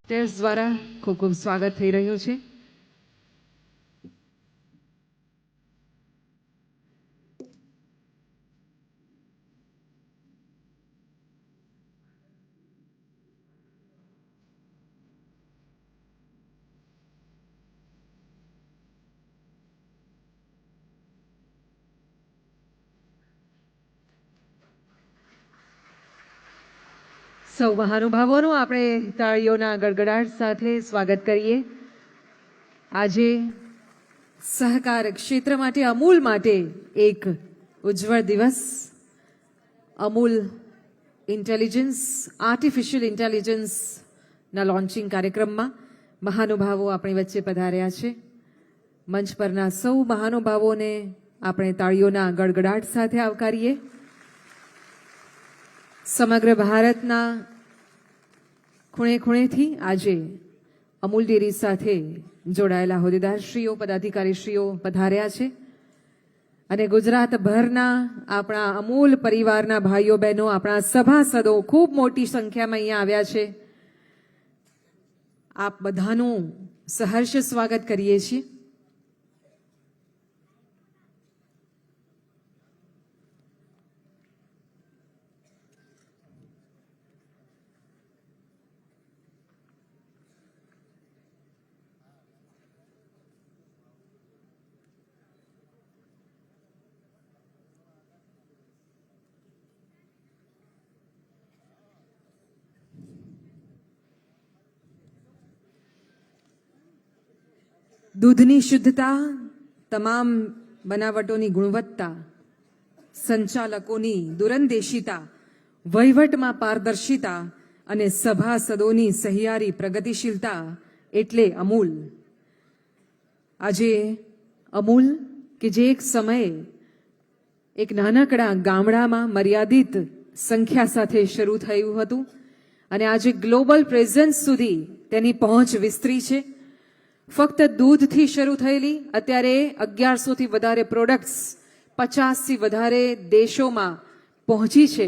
Test દ્વારા ખૂબ ખૂબ સ્વાગત થઈ રહ્યું છે. સૌ મહાનુભાવોનું આપણે તાળીઓના ગડગડાટ સાથે સ્વાગત કરીએ. આજે સહકાર ક્ષેત્ર માટે અમૂલ માટે એક ઉજ્જવળ દિવસ. અમૂલ ઇન્ટેલિજન્સ, આર્ટિફિશિયલ ઇન્ટેલિજન્સના લોન્ચિંગ કાર્યક્રમમાં મહાનુભાવો આપણી વચ્ચે પધાર્યા છે. મંચ પરના સૌ મહાનુભાવોને આપણે તાળીઓના ગડગડાટ સાથે આવકારીએ. સમગ્ર ભારતના ખૂણે ખૂણેથી આજે અમૂલ ડેરી સાથે જોડાયેલા હોદ્દેદારશ્રીઓ, પદાધિકારીશ્રીઓ પધાર્યા છે અને ગુજરાતભરના આપણા અમૂલ પરિવારના ભાઈઓ બહેનો, આપણા સભાસદો ખૂબ મોટી સંખ્યામાં અહીંયા આવ્યા છે. આપ બધાનું સહર્ષ સ્વાગત કરીએ છીએ. દૂધની શુદ્ધતા, તમામ બનાવટોની ગુણવત્તા, સંચાલકોની દૂરંદેશિતા, વહીવટમાં પારદર્શિતા અને સભાસદોની સહિયારી પ્રગતિશીલતા એટલે અમૂલ. આજે અમૂલ કે જે એક સમયે એક નાનકડા ગામડામાં મર્યાદિત સંખ્યા સાથે શરૂ થયું હતું અને આજે ગ્લોબલ પ્રેઝન્સ સુધી તેની પહોંચ વિસ્તરી છે. ફક્ત દૂધથી શરૂ થયેલી અત્યારે 1100થી વધારે પ્રોડક્ટ્સ 50થી વધારે દેશોમાં પહોંચી છે.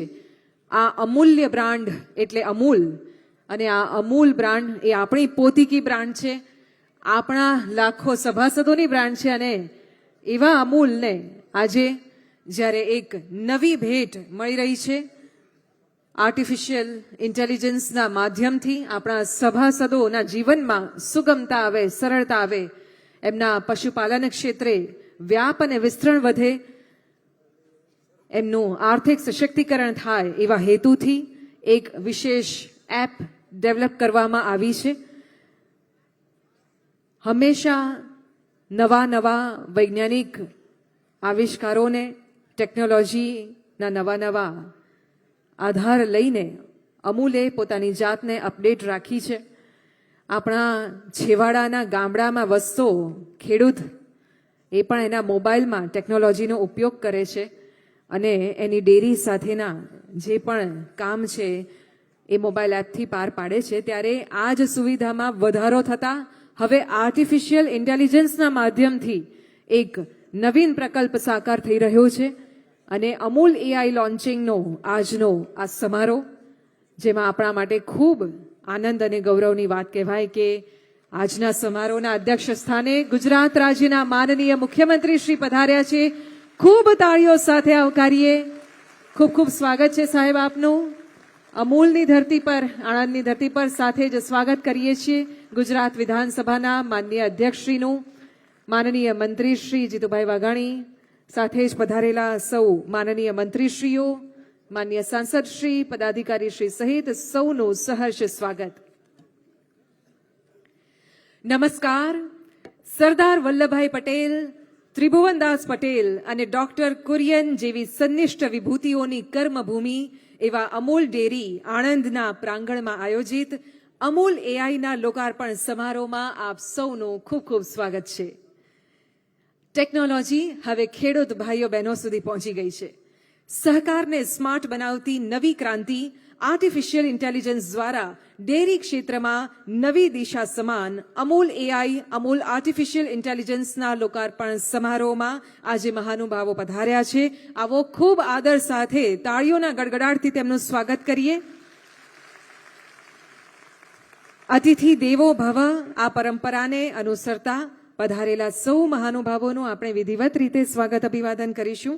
આ અમૂલ્ય બ્રાન્ડ એટલે અમૂલ, અને આ અમૂલ બ્રાન્ડ એ આપણી પોતીકી બ્રાન્ડ છે, આપણા લાખો સભાસદોની બ્રાન્ડ છે. અને એવા અમૂલને આજે જ્યારે એક નવી ભેટ મળી રહી છે આર્ટિફિશિયલ ઇન્ટેલિજન્સના માધ્યમથી, આપણા સભાસદોના જીવનમાં સુગમતા આવે, સરળતા આવે, એમના પશુપાલન ક્ષેત્રે વ્યાપ અને વિસ્તરણ વધે, એમનું આર્થિક સશક્તિકરણ થાય, એવા હેતુથી એક વિશેષ એપ ડેવલપ કરવામાં આવી છે. હંમેશા નવા નવા વૈજ્ઞાનિક આવિષ્કારોને, ટેકનોલોજીના નવા નવા આધાર લઈને અમૂલે પોતાની જાતને અપડેટ રાખી છે. આપણા છેવાડાના ગામડામાં વસતો ખેડૂત એ પણ એના મોબાઈલમાં ટેકનોલોજીનો ઉપયોગ કરે છે અને એની ડેરી સાથેના જે પણ કામ છે એ મોબાઈલ એપથી પાર પાડે છે. ત્યારે આ જ સુવિધામાં વધારો થતાં હવે આર્ટિફિશિયલ ઇન્ટેલિજન્સના માધ્યમથી એક નવીન પ્રકલ્પ સાકાર થઈ રહ્યો છે. અને અમૂલ એઆઈ લોન્ચિંગનો આજનો આ સમારોહ, જેમાં આપણા માટે ખૂબ આનંદ અને ગૌરવની વાત કહેવાય કે આજના સમારોહના અધ્યક્ષ સ્થાને ગુજરાત રાજ્યના માનનીય મુખ્યમંત્રી શ્રી પધાર્યા છે. ખૂબ તાળીઓ સાથે આવકારીએ. ખૂબ ખૂબ સ્વાગત છે સાહેબ આપનું. અમૂલની ધરતી પર, આણંદની ધરતી પર સાથે જ સ્વાગત કરીએ છીએ ગુજરાત વિધાનસભાના માનનીય અધ્યક્ષશ્રીનું, માનનીય મંત્રી શ્રી જીતુભાઈ વાઘાણી, સાથે જ પધારેલા સૌ માનનીય મંત્રીશ્રીઓ, માનનીય સાંસદશ્રી, પદાધિકારીશ્રી સહિત સૌનું સહર્ષ સ્વાગત. નમસ્કાર. સરદાર વલ્લભભાઈ પટેલ, ત્રિભુવનદાસ પટેલ અને ડોક્ટર કુરિયન જેવી સંનિષ્ઠ વિભૂતિઓની કર્મભૂમિ એવા અમૂલ ડેરી આણંદના પ્રાંગણમાં આયોજિત અમૂલ એઆઈના લોકાર્પણ સમારોહમાં આપ સૌનું ખૂબ ખૂબ સ્વાગત છે. ટેકનોલોજી હવે ખેડૂત ભાઈઓ બહેનો સુધી પહોંચી ગઈ છે. સહકારને સ્માર્ટ બનાવતી નવી ક્રાંતિ આર્ટિફિશિયલ ઇન્ટેલિજન્સ દ્વારા ડેરી ક્ષેત્રમાં નવી દિશા સમાન અમૂલ એઆઈ, અમૂલ આર્ટિફિશિયલ ઇન્ટેલિજન્સના લોકાર્પણ સમારોહમાં આજે મહાનુભાવો પધાર્યા છે. આવો ખૂબ આદર સાથે તાળીઓના ગડગડાટથી તેમનું સ્વાગત કરીએ. અતિથિ દેવો ભવ આ પરંપરાને અનુસરતા પધારેલા સૌ મહાનુભાવોનું આપણે વિધિવત રીતે સ્વાગત અભિવાદન કરીશું.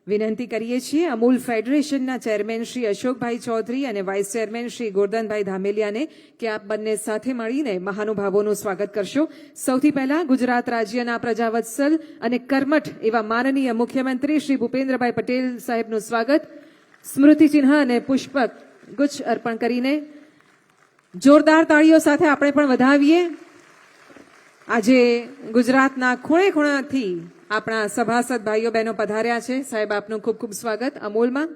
વિનંતી કરીએ છીએ અમૂલ ફેડરેશનના ચેરમેન શ્રી અશોકભાઈ ચૌધરી અને વાઇસ ચેરમેન શ્રી ગોરધનભાઈ ધામેલિયાને કે આપ બંને સાથે મળીને મહાનુભાવોનું સ્વાગત કરશો. સૌથી પહેલા ગુજરાત રાજ્યના પ્રજાવત્સલ અને કર્મઠ એવા માનનીય મુખ્યમંત્રી શ્રી ભૂપેન્દ્રભાઈ પટેલ સાહેબનું સ્વાગત સ્મૃતિચિહ્ન અને પુષ્પક ગુચ્છ અર્પણ કરીને જોરદાર તાળીઓ સાથે આપણે પણ વધાવીએ. આજે ગુજરાતના ખૂણે ખૂણાથી આપણા સભાસદ ભાઈઓ બહેનો પધાર્યા છે. સાહેબ આપનું ખૂબ ખૂબ સ્વાગત અમૂલમાં.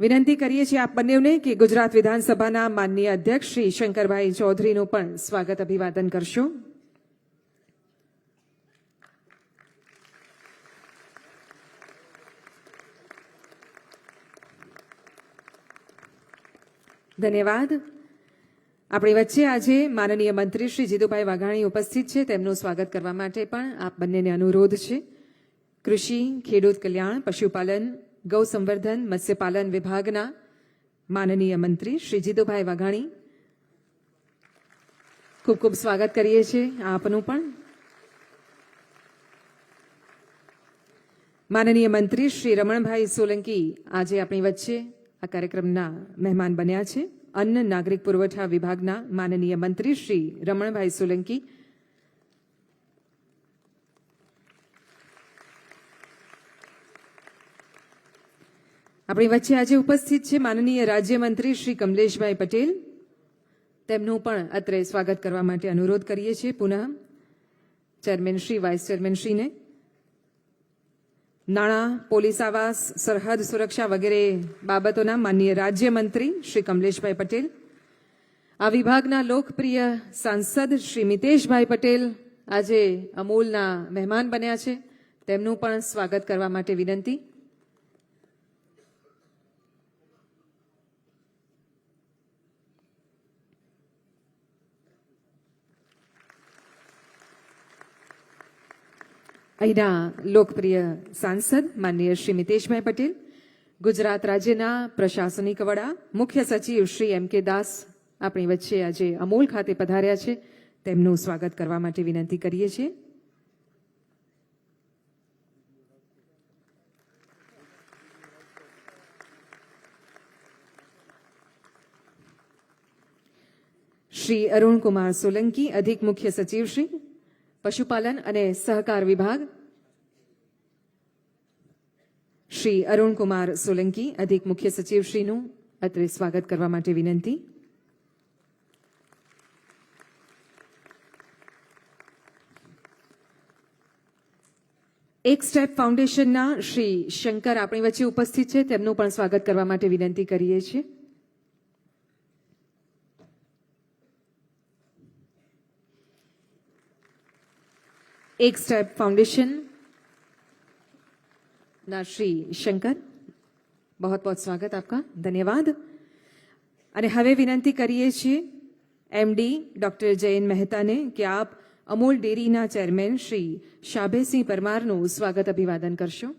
વિનંતી કરીએ છીએ આપ બંનેને કે ગુજરાત વિધાનસભાના માનનીય અધ્યક્ષ શ્રી શંકરભાઈ ચૌધરીનું પણ સ્વાગત અભિવાદન કરશો. ધન્યવાદ. આપણી વચ્ચે આજે માનનીય મંત્રી શ્રી જીતુભાઈ વાઘાણી ઉપસ્થિત છે. તેમનું સ્વાગત કરવા માટે પણ આપ બંનેને અનુરોધ છે. કૃષિ, ખેડૂત કલ્યાણ, પશુપાલન, ગૌ સંવર્ધન, મત્સ્યપાલન વિભાગના માનનીય મંત્રી શ્રી જીતુભાઈ વાઘાણી, ખૂબ ખૂબ સ્વાગત કરીએ છીએ આપનું પણ. માનનીય મંત્રી શ્રી રમણભાઈ સોલંકી આજે આપણી વચ્ચે આ કાર્યક્રમના મહેમાન બન્યા છે. અન્ન નાગરિક પુરવઠા વિભાગના માનનીય મંત્રી શ્રી રમણભાઈ સોલંકી, આપણી વચ્ચે આજે ઉપસ્થિત છે માનનીય રાજ્યમંત્રી શ્રી કમલેશભાઈ પટેલ. તેમનું પણ અત્રે સ્વાગત કરવા માટે અનુરોધ કરીએ છીએ. પુનઃ ચેરમેન શ્રી, વાઇસ ચેરમેન શ્રીને. નાણાં, પોલીસ આવાસ, સરહદ સુરક્ષા વગેરે બાબતોના માનનીય રાજ્યમંત્રી શ્રી કમલેશભાઈ પટેલ. આ વિભાગના લોકપ્રિય સાંસદ શ્રી મિતેશભાઈ પટેલ આજે અમૂલના મહેમાન બન્યા છે. તેમનું પણ સ્વાગત કરવા માટે વિનંતી. અહીંના લોકપ્રિય સાંસદ માનનીય શ્રી મિતેશભાઈ પટેલ, ગુજરાત રાજ્યના પ્રશાસનિક વડા મુખ્ય સચિવ શ્રી એમ કે દાસ આપણી વચ્ચે આજે અમૂલ ખાતે પધાર્યા છે. તેમનું સ્વાગત કરવા માટે વિનંતી કરીએ છીએ. શ્રી અરુણકુમાર સોલંકી, અધિક મુખ્ય સચિવ શ્રી પશુપાલન અને સહકાર વિભાગ. શ્રી અરુણકુમાર સોલંકી, અધિક મુખ્ય સચિવ શ્રીનું અત્રે સ્વાગત કરવા માટે વિનંતી. એક સ્ટેપ ફાઉન્ડેશનના શ્રી શંકર આપણી વચ્ચે ઉપસ્થિત છે. તેમનું પણ સ્વાગત કરવા માટે વિનંતી કરીએ છીએ. એક સ્ટેપ ફાઉન્डेशन ना श्री शंकर, बहुत बहुत स्वागत आपका, धन्यवाद. અને હવે વિનંતી કરીએ છીએ એમડી ડોક્ટર જયન મહેતાને કે આપ અમૂલ ડેરીના ચેરમેન શ્રી શાભેસિંહ પરમારનું સ્વાગત અભિવાદન કરશો.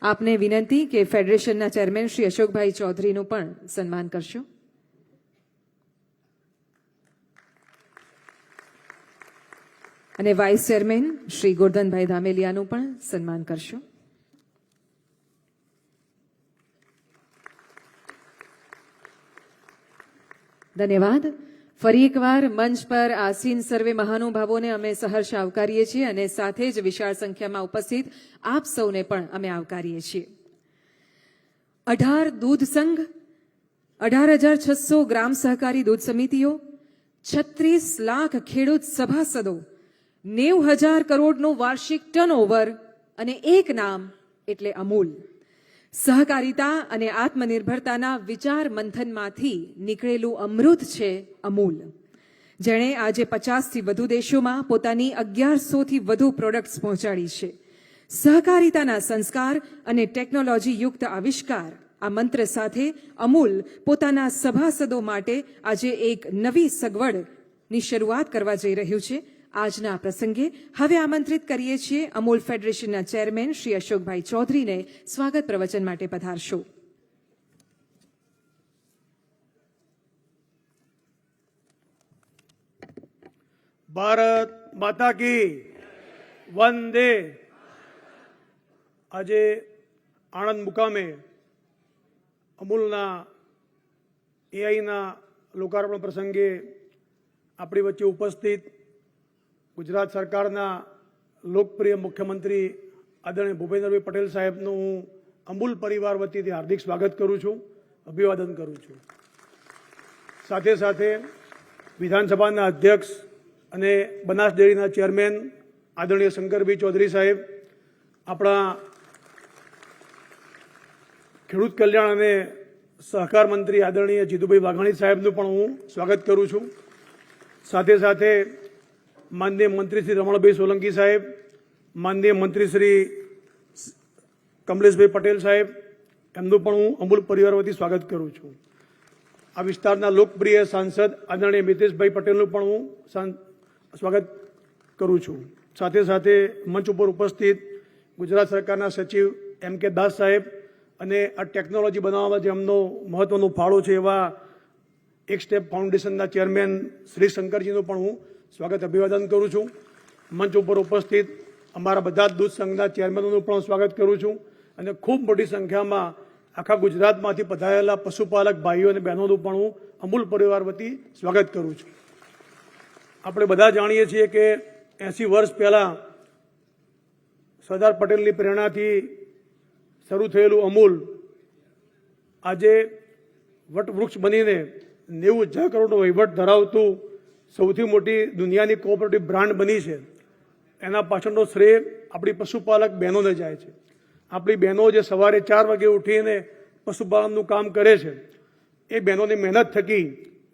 આપને વિનંતી કે ફેડરેશનના ચેરમેન શ્રી અશોકભાઈ ચૌધરીનું પણ સન્માન કરશો. અને વાઇસ ચેરમેન શ્રી ગોરધનભાઈ ધામેલિયાનું પણ સન્માન કરશો. ધન્યવાદ. ફરી એકવાર મંચ પર આસીન સર્વે મહાનુભાવોને અમે સહર્ષ આવકારીએ છીએ અને સાથે જ વિશાળ સંખ્યામાં ઉપસ્થિત આપ સૌને પણ અમે આવકારીએ છીએ. 18 દૂધ સંઘ, 18,600 ગ્રામ સહકારી દૂધ સમિતિઓ, 36 લાખ ખેડૂત સભાસદો, 90,000 કરોડનું વાર્ષિક ટર્નઓવર અને એક નામ એટલે અમૂલ. સહકારિતા અને આત્મનિર્ભરતાના વિચાર મંથનમાંથી નીકળેલું અમૃત છે અમૂલ, જેણે આજે 50થી વધુ દેશોમાં પોતાની 1100થી વધુ પ્રોડક્ટ્સ પહોંચાડી છે. સહકારિતાના સંસ્કાર અને ટેકનોલોજી યુક્ત આવિષ્કાર આ મંત્ર સાથે અમૂલ પોતાના સભાસદો માટે આજે એક નવી સગવડની શરૂઆત કરવા જઈ રહ્યું છે. આજના આ પ્રસંગે હવે આમંત્રિત કરીએ છીએ અમૂલ ફેડરેશનના ચેરમેન શ્રી અશોકભાઈ ચૌધરીને સ્વાગત પ્રવચન માટે પધારશો. ભારત માતા કી વંદે. આજે આણંદ મુકામે અમૂલના એઆઈના લોકાર્પણ પ્રસંગે આપણી વચ્ચે ઉપસ્થિત ગુજરાત સરકારના લોકપ્રિય મુખ્યમંત્રી આદરણીય ભૂપેન્દ્રભાઈ પટેલ સાહેબનું હું અમૂલ પરિવાર વતીથી હાર્દિક સ્વાગત કરું છું, અભિવાદન કરું છું. સાથે સાથે વિધાનસભાના અધ્યક્ષ અને બનાસ ડેરીના ચેરમેન આદરણીય શંકરભાઈ ચૌધરી સાહેબ, આપણા ખેડૂત કલ્યાણ અને સહકાર મંત્રી આદરણીય જીતુભાઈ વાઘાણી સાહેબનું પણ હું સ્વાગત કરું છું. સાથે સાથે માનનીય મંત્રી શ્રી રમણભાઈ સોલંકી સાહેબ, માનનીય મંત્રી શ્રી કમલેશભાઈ પટેલ સાહેબ, એમનું પણ હું અમૂલ પરિવાર વતી સ્વાગત કરું છું. આ વિસ્તારના લોકપ્રિય સાંસદ આદરણીય મિતેશભાઈ પટેલનું પણ હું સ્વાગત કરું છું. સાથે સાથે મંચ ઉપર ઉપસ્થિત ગુજરાત સરકારના સચિવ એમ કે દાસ સાહેબ અને આ ટેકનોલોજી બનાવવામાં જે એમનો મહત્વનો ફાળો છે એવા એક સ્ટેપ ફાઉન્ડેશનના ચેરમેન શ્રી શંકરજીનું પણ હું સ્વાગત અભિવાદન કરું છું. મંચ ઉપર ઉપસ્થિત અમારા બધા જ દૂધ સંઘના ચેરમેનોનું પણ સ્વાગત કરું છું અને ખૂબ મોટી સંખ્યામાં આખા ગુજરાતમાંથી પધારેલા પશુપાલક ભાઈઓ અને બહેનોનું પણ હું અમૂલ પરિવાર વતી સ્વાગત કરું છું. આપણે બધા જાણીએ છીએ કે 80 વર્ષ પહેલાં સરદાર પટેલની પ્રેરણાથી શરૂ થયેલું અમૂલ આજે વટવૃક્ષ બનીને 90,000 કરોડનો વહીવટ ધરાવતું સૌથી મોટી દુનિયાની કોઓપરેટિવ બ્રાન્ડ બની છે. એના પાછળનો શ્રેય આપણી પશુપાલક બહેનોને જાય છે. આપણી બહેનો જે સવારે 4 વાગે ઉઠીને પશુપાલનનું કામ કરે છે, એ બહેનોની મહેનત થકી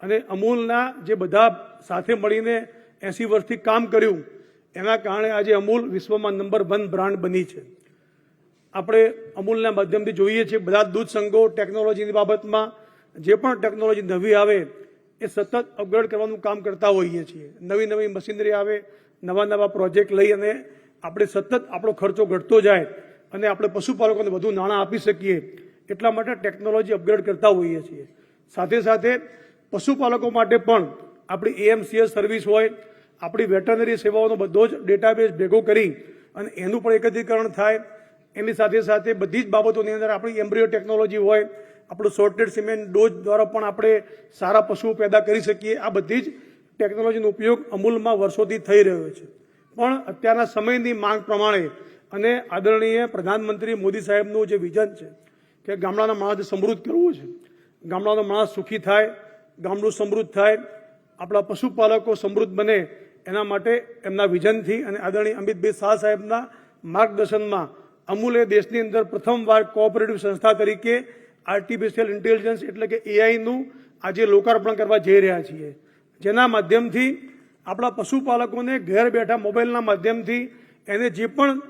અને અમૂલના જે બધા સાથે મળીને 80 વર્ષથી કામ કર્યું, એના કારણે આજે અમૂલ વિશ્વમાં નંબર 1 બ્રાન્ડ બની છે. આપણે અમૂલના માધ્યમથી જોઈએ છીએ બધા દૂધ સંઘો ટેકનોલોજીની બાબતમાં જે પણ ટેકનોલોજી નવી આવે એ સતત અપગ્રેડ કરવાનું કામ કરતા હોઈએ છીએ. નવી નવી મશીનરી આવે, નવા નવા પ્રોજેક્ટ લઈ અને આપણે સતત આપણો ખર્ચો ઘટતો જાય અને આપણે પશુપાલકોને વધુ નાણાં આપી શકીએ એટલા માટે ટેકનોલોજી અપગ્રેડ કરતા હોઈએ છીએ. સાથે સાથે પશુપાલકો માટે પણ આપણી એએમસીએસ સર્વિસ હોય, આપણી વેટરનરી સેવાઓનો બધો જ ડેટાબેઝ ભેગો કરી અને એનું પણ એકત્રીકરણ થાય. એની સાથે સાથે બધી જ બાબતોની અંદર આપણી એમ્બ્રિયો ટેકનોલોજી હોય, આપણું સોર્ટેડ સિમેન્ટ ડોઝ દ્વારા પણ આપણે સારા પશુઓ પેદા કરી શકીએ. આ બધી જ ટેકનોલોજીનો ઉપયોગ અમૂલમાં વર્ષોથી થઈ રહ્યો છે. પણ અત્યારના સમયની માંગ પ્રમાણે અને આદરણીય પ્રધાનમંત્રી મોદી સાહેબનું જે વિઝન છે કે ગામડાના માણસને સમૃદ્ધ કરવું છે, ગામડાનો માણસ સુખી થાય, ગામડું સમૃદ્ધ થાય, આપણા પશુપાલકો સમૃદ્ધ બને, એના માટે એમના વિઝનથી અને આદરણીય અમિતભાઈ શાહ સાહેબના માર્ગદર્શનમાં અમૂલે દેશની અંદર પ્રથમવાર કોઓપરેટિવ સંસ્થા તરીકે આર્ટિફિશિયલ ઇન્ટેલિજન્સ એટલે કે એઆઈનું આજે લોકાર્પણ કરવા જઈ રહ્યા છીએ. જેના માધ્યમથી આપણા પશુપાલકોને ઘેર બેઠા મોબાઈલના માધ્યમથી એને જે પણ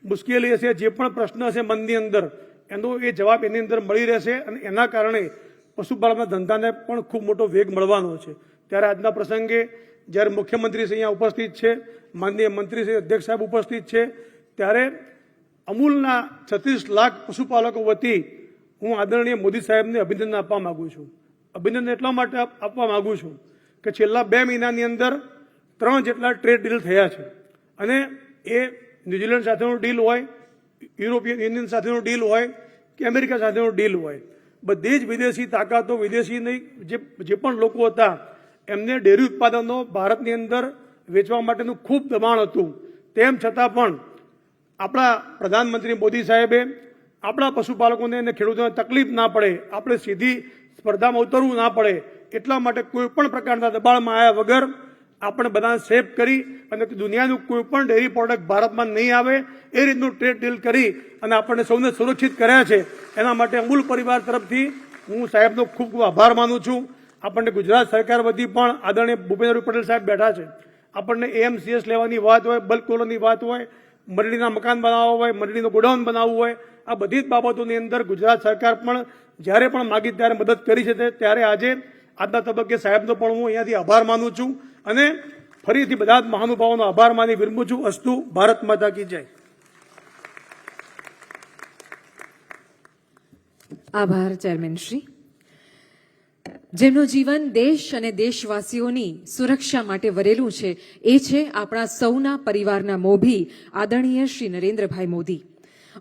મુશ્કેલી હશે, જે પણ પ્રશ્ન હશે મનની અંદર, એનો એ જવાબ એની અંદર મળી રહેશે અને એના કારણે પશુપાલનના ધંધાને પણ ખૂબ મોટો વેગ મળવાનો છે. ત્યારે આજના પ્રસંગે જ્યારે મુખ્યમંત્રી શ્રી અહીંયા ઉપસ્થિત છે, માનનીય મંત્રી શ્રી અધ્યક્ષ સાહેબ ઉપસ્થિત છે, ત્યારે અમૂલના 36 લાખ પશુપાલકો વતી હું આદરણીય મોદી સાહેબને અભિનંદન આપવા માગું છું. અભિનંદન એટલા માટે આપવા માગું છું કે છેલ્લા 2 મહિનાની અંદર 3 જેટલા ટ્રેડ ડીલ થયા છે અને એ ન્યૂઝીલેન્ડ સાથેનો ડીલ હોય, યુરોપિયન યુનિયન સાથેનો ડીલ હોય કે અમેરિકા સાથેનો ડીલ હોય, બધી જ વિદેશી તાકાતો, વિદેશીની જે પણ લોકો હતા એમને ડેરી ઉત્પાદનો ભારતની અંદર વેચવા માટેનું ખૂબ દબાણ હતું. તેમ છતાં પણ આપણા પ્રધાનમંત્રી મોદી સાહેબે આપણા પશુપાલકોને અને ખેડૂતોને તકલીફ ના પડે, આપણે સીધી સ્પર્ધામાં ઉતરવું ના પડે એટલા માટે કોઈ પણ પ્રકારના દબાણમાં આવ્યા વગર આપણે બધાને સેફ કરી અને દુનિયાનું કોઈ પણ ડેરી પ્રોડક્ટ ભારતમાં નહીં આવે એ રીતનું ટ્રેડ ડીલ કરી અને આપણને સૌને સુરક્ષિત કર્યા છે. એના માટે અમૂલ પરિવાર તરફથી હું સાહેબનો ખૂબ ખૂબ આભાર માનું છું. આપણને ગુજરાત સરકાર વતી પણ આદરણીય ભૂપેન્દ્રભાઈ પટેલ સાહેબ બેઠા છે. આપણને એએમસીએસ લેવાની વાત હોય, બલ્ક કોલોની વાત હોય, મંડળીના મકાન બનાવવા હોય, મંડળીનું ગોડાઉન બનાવવું હોય, આ બધી જ બાબતોની અંદર ગુજરાત સરકાર પણ જ્યારે પણ માગી ત્યારે મદદ કરી છે. ત્યારે આજે આજના તબક્કે સાહેબનો પણ હું અહીંયાથી આભાર માનું છું અને ફરીથી બધા જ મહાનુભાવોનો આભાર માની વિરમું છું. અસ્તુ. ભારત માતા કી જય. આભાર ચેરમેન શ્રી. જેમનું જીવન દેશ અને દેશવાસીઓની સુરક્ષા માટે વરેલું છે એ છે આપણા સૌના પરિવારના મોભી આદરણીય શ્રી નરેન્દ્રભાઈ મોદી.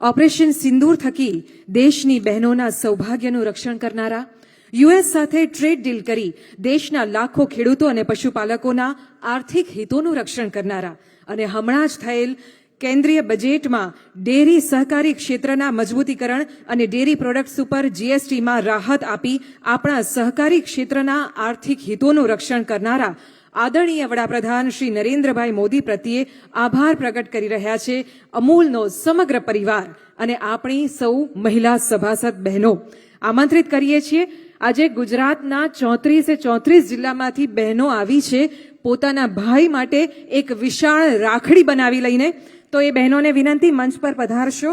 ઓપરેશન સિંદૂર થકી દેશની બહેનોના સૌભાગ્યનું રક્ષણ કરનારા, યુએસ સાથે ટ્રેડ ડીલ કરી દેશના લાખો ખેડૂતો અને પશુપાલકોના આર્થિક હિતોનું રક્ષણ કરનારા અને હમણાં જ થયેલ કેન્દ્રીય બજેટમાં ડેરી સહકારી ક્ષેત્રના મજબૂતીકરણ અને ડેરી પ્રોડક્ટ્સ ઉપર જીએસટીમાં રાહત આપી આપણા સહકારી ક્ષેત્રના આર્થિક હિતોનું રક્ષણ કરનારા આદરણીય વડાપ્રધાન શ્રી નરેન્દ્રભાઈ મોદી પ્રત્યે આભાર પ્રગટ કરી રહ્યા છે અમૂલનો સમગ્ર પરિવાર અને આપણી સૌ મહિલા સભાસદ બહેનો. આમંત્રિત કરીએ છીએ. આજે ગુજરાતના 34 જિલ્લામાંથી બહેનો આવી છે પોતાના ભાઈ માટે એક વિશાળ રાખડી બનાવી લઈને. તો એ બહેનોને વિનંતી, મંચ પર પધારશો.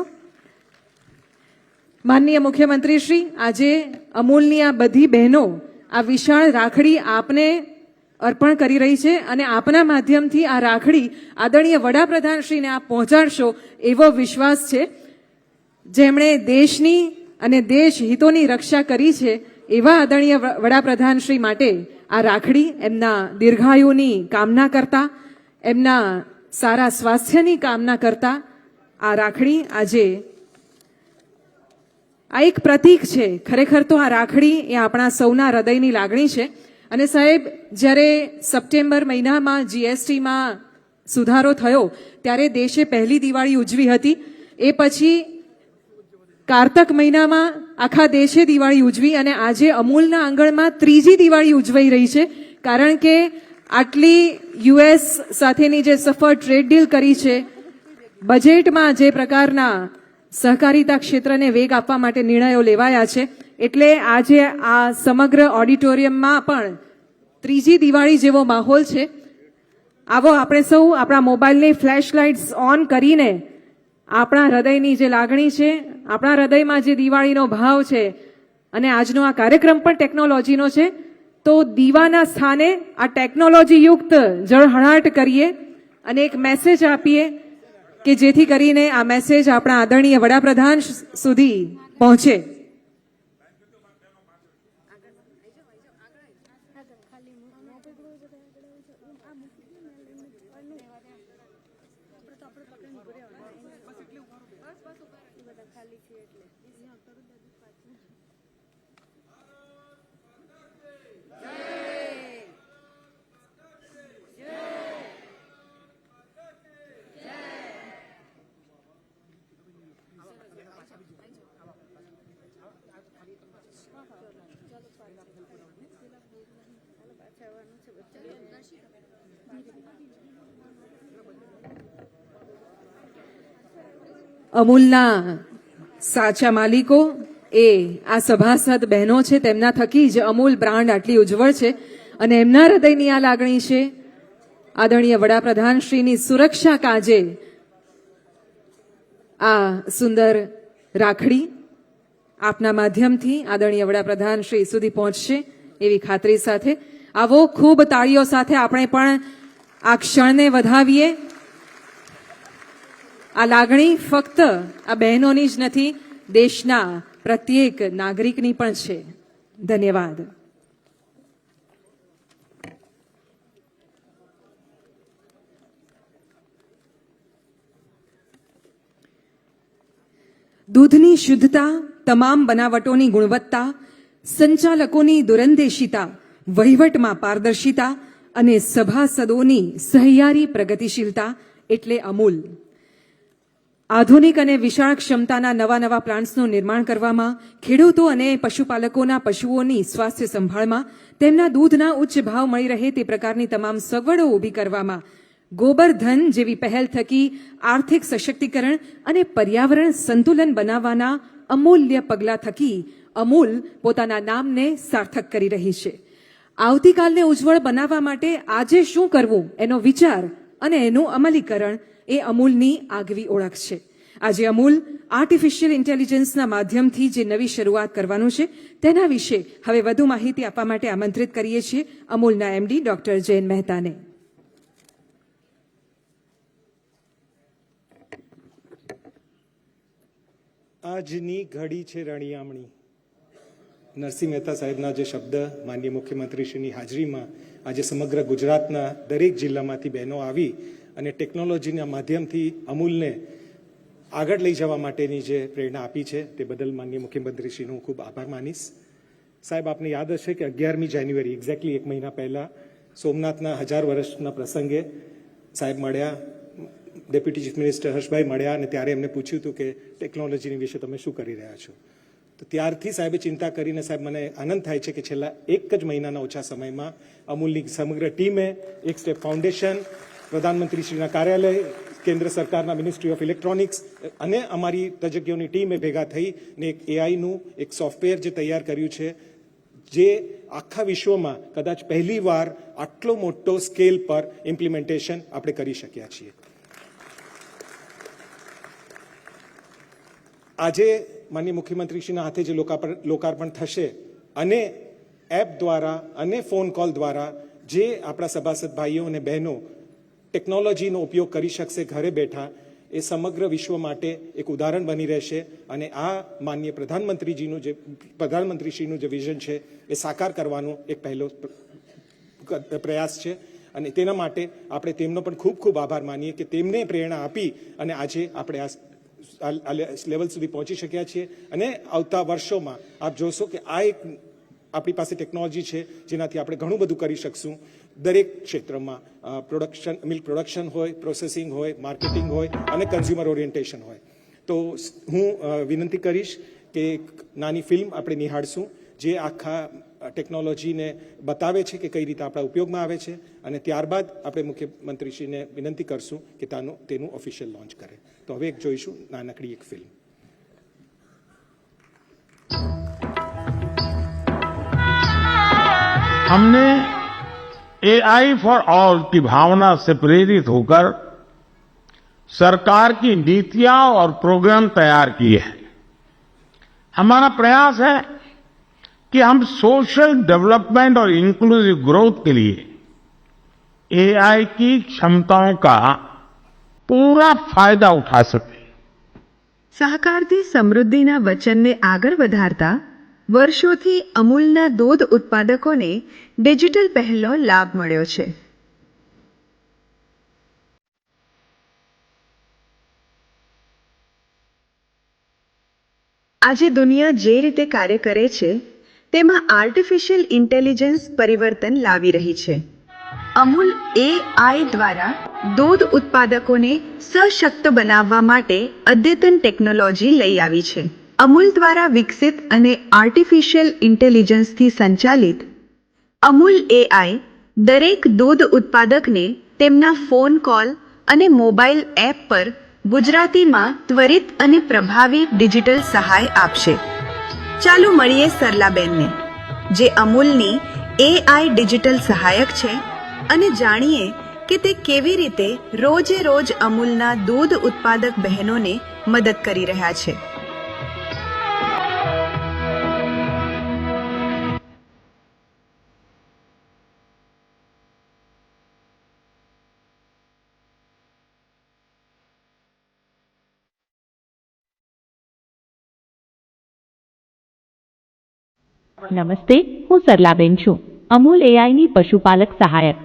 માનનીય મુખ્યમંત્રી શ્રી, આજે અમૂલની આ બધી બહેનો આ વિશાળ રાખડી આપને અર્પણ કરી રહી છે અને આપના માધ્યમથી આ રાખડી આદરણીય વડાપ્રધાનશ્રીને આપ પહોંચાડશો એવો વિશ્વાસ છે. જેમણે દેશની અને દેશ હિતોની રક્ષા કરી છે એવા આદરણીય વડાપ્રધાનશ્રી માટે આ રાખડી એમના દીર્ઘાયુની કામના કરતા, એમના સારા સ્વાસ્થ્યની કામના કરતા આ રાખડી આજે આ એક પ્રતીક છે. ખરેખર તો આ રાખડી એ આપણા સૌના હૃદયની લાગણી છે. અને સાહેબ, જ્યારે સપ્ટેમ્બર મહિનામાં જીએસટીમાં સુધારો થયો ત્યારે દેશે પહેલી દિવાળી ઉજવી હતી. એ પછી કારતક મહિનામાં આખા દેશે દિવાળી ઉજવી અને આજે અમૂલના આંગણમાં ત્રીજી દિવાળી ઉજવાઈ રહી છે. કારણ કે આટલી યુએસ સાથેની જે સફળ ટ્રેડ ડીલ કરી છે, બજેટમાં જે પ્રકારના સહકારિતા ક્ષેત્રને વેગ આપવા માટે નિર્ણયો લેવાયા છે, એટલે આજે આ સમગ્ર ઓડિટોરિયમમાં પણ ત્રીજી દિવાળી જેવો માહોલ છે. આવો આપણે સૌ આપણા મોબાઈલની ફ્લેશ લાઇટ્સ ઓન કરીને આપણા હૃદયની જે લાગણી છે, આપણા હૃદયમાં જે દિવાળીનો ભાવ છે, અને આજનો આ કાર્યક્રમ પણ ટેકનોલોજીનો છે, તો દીવાના સ્થાને આ ટેકનોલોજી યુક્ત જળહળાટ કરીએ અને એક મેસેજ આપીએ કે જેથી કરીને આ મેસેજ આપણા આદરણીય વડાપ્રધાન સુધી પહોંચે. અમૂલના સાચા માલિકો એ આ સભાસદ બહેનો છે. તેમના થકી જ અમૂલ બ્રાન્ડ આટલી ઉજ્જવળ છે અને એમના હૃદયની આ લાગણી છે આદરણીય વડાપ્રધાનશ્રીની સુરક્ષા કાજે આ સુંદર રાખડી આપના માધ્યમથી આદરણીય વડાપ્રધાનશ્રી સુધી પહોંચશે એવી ખાતરી સાથે આવો ખૂબ તાળીઓ સાથે આપણે પણ આ ક્ષણને વધાવીએ. આ લાગણી ફક્ત આ બહેનોની જ નથી, દેશના પ્રત્યેક નાગરિકની પણ છે. ધન્યવાદ. દૂધની શુદ્ધતા, તમામ બનાવટોની ગુણવત્તા, સંચાલકોની દૂરંદેશિતા, વહીવટમાં પારદર્શિતા અને સભાસદોની સહિયારી પ્રગતિશીલતા એટલે અમૂલ. આધુનિક અને વિશાળ ક્ષમતાના નવા પ્લાન્ટ્સનું નિર્માણ કરવામાં, ખેડૂતો અને પશુપાલકોના પશુઓની સ્વાસ્થ્ય સંભાળમાં, તેમના દૂધના ઉચ્ચ ભાવ મળી રહે તે પ્રકારની તમામ સગવડો ઊભી કરવામાં, ગોબરધન જેવી પહેલ થકી આર્થિક સશક્તિકરણ અને પર્યાવરણ સંતુલન બનાવવાના અમૂલ્ય પગલાં થકી અમૂલ પોતાના નામને સાર્થક કરી રહી છે. આવતીકાલને ઉજ્જવળ બનાવવા માટે આજે શું કરવું એનો વિચાર અને એનું અમલીકરણ એ અમૂલની આગવી ઓળખ છે. આજે અમૂલ આર્ટિફિશિયલ ઇન્ટેલિજન્સના માધ્યમથી જે નવી શરૂઆત કરવાનું છે તેના વિશે હવે વધુ માહિતી આપવા માટે આમંત્રિત કરીએ છીએ અમૂલના એમડી ડોક્ટર જયન મહેતાને. આજની ઘડી છે રણિયામણી. નરસિંહ મહેતા સાહેબના જે શબ્દ માનનીય મુખ્યમંત્રીશ્રીની હાજરીમાં આજે સમગ્ર ગુજરાતના દરેક જિલ્લામાંથી બહેનો આવી અને ટેકનોલોજીના માધ્યમથી અમૂલને આગળ લઈ જવા માટેની જે પ્રેરણા આપી છે તે બદલ માનનીય મુખ્યમંત્રીશ્રીનો હું ખૂબ આભાર માનીશ. સાહેબ, આપને યાદ હશે કે 11મી જાન્યુઆરી એક્ઝેક્ટલી એક મહિના પહેલાં સોમનાથના 1000 વર્ષના પ્રસંગે સાહેબ મળ્યા, ડેપ્યુટી ચીફ મિનિસ્ટર હર્ષભાઈ મળ્યા અને ત્યારે એમને પૂછ્યું હતું કે ટેકનોલોજીની વિશે તમે શું કરી રહ્યા છો. તો ત્યારથી સાહેબે ચિંતા કરીને, સાહેબ મને આનંદ થાય છે કે છેલ્લા એક જ મહિનાના ઓછા સમયમાં અમૂલની સમગ્ર ટીમે એક સ્ટેપ ફાઉન્ડેશન, પ્રધાનમંત્રીશ્રીના કાર્યાલય, કેન્દ્ર સરકારના મિનિસ્ટ્રી ઓફ ઇલેક્ટ્રોનિક્સ અને અમારી તજજ્ઞોની ટીમે ભેગા થઈને એક એઆઈનું એક સોફ્ટવેર જે તૈયાર કર્યું છે, જે આખા વિશ્વમાં કદાચ પહેલીવાર આટલો મોટો સ્કેલ પર ઇમ્પ્લિમેન્ટેશન આપણે કરી શક્યા છીએ. આજે માનનીય મુખ્યમંત્રીશ્રીના હાથે જે લોકાર્પણ થશે અને એપ દ્વારા અને ફોન કોલ દ્વારા જે આપણા સભાસદ ભાઈઓ અને બહેનો ટેકનોલોજીનો ઉપયોગ કરી શકશે ઘરે બેઠા, એ સમગ્ર વિશ્વ માટે એક ઉદાહરણ બની રહેશે. અને આ માનનીય પ્રધાનમંત્રીશ્રીનું જે વિઝન છે એ સાકાર કરવાનો એક પહેલો પ્રયાસ છે. અને તેના માટે આપણે તેમનો પણ ખૂબ ખૂબ આભાર માનીએ કે તેમને પ્રેરણા આપી અને આજે આપણે આ લેવલ સુધી પહોંચી શક્યા છીએ. અને આવતા વર્ષોમાં આપ જોશો કે આ એક આપણી પાસે ટેકનોલોજી છે જેનાથી આપણે ઘણું બધું કરી શકશું દરેક ક્ષેત્રમાં. મિલ્ક પ્રોડક્શન હોય, પ્રોસેસિંગ હોય, માર્કેટિંગ હોય અને કન્ઝ્યુમર ઓરિએન્ટેશન હોય. તો હું વિનંતી કરીશ કે એક નાની ફિલ્મ આપણે નિહાળશું જે આખા ટેકનોલોજીને બતાવે છે કે કઈ રીતે આપણા ઉપયોગમાં આવે છે, અને ત્યારબાદ આપણે મુખ્યમંત્રીશ્રીને વિનંતી કરશું કે તેનું ઓફિશિયલ લોન્ચ કરે. તો હવે એક જોઈશું નાનકડી એક ફિલ્મ. हमने एआई फॉर ऑल की भावना से प्रेरित होकर सरकार की नीतियां और प्रोग्राम तैयार किए हैं. हमारा प्रयास है कि हम सोशल डेवलपमेंट और इंक्लूसिव ग्रोथ के लिए एआई की क्षमताओं का पूरा फायदा उठा सकें. સહકારથી સમૃદ્ધિના વચનને આગળ વધારતા વર્ષોથી અમૂલના દૂધ ઉત્પાદકોને ડિજિટલ પહેલનો લાભ મળ્યો છે. આજે દુનિયા જે રીતે કાર્ય કરે છે તેમાં આર્ટિફિશિયલ ઇન્ટેલિજન્સ પરિવર્તન લાવી રહી છે. અમૂલ એઆઈ દ્વારા દૂધ ઉત્પાદકોને સશક્ત બનાવવા માટે અદ્યતન ટેકનોલોજી લઈ આવી છે. અમૂલ દ્વારા વિકસિત અને આર્ટિફિશિયલ ઇન્ટેલિજન્સથી સંચાલિત અમૂલ એઆઈ દરેક દૂધ ઉત્પાદકને તેમના ફોન કોલ અને મોબાઈલ એપ પર ગુજરાતીમાં ત્વરિત અને પ્રભાવી ડિજિટલ સહાય આપશે. ચાલો મળીએ સરલાબેનને, જે અમૂલની એઆઈ ડિજિટલ સહાયક છે, અને જાણીએ કે તે કેવી રીતે રોજે રોજ અમૂલના દૂધ ઉત્પાદક બહેનોને મદદ કરી રહ્યા છે. નમસ્તે, હું સરલાબેન છું, અમૂલ એઆઈની પશુપાલક સહાયક.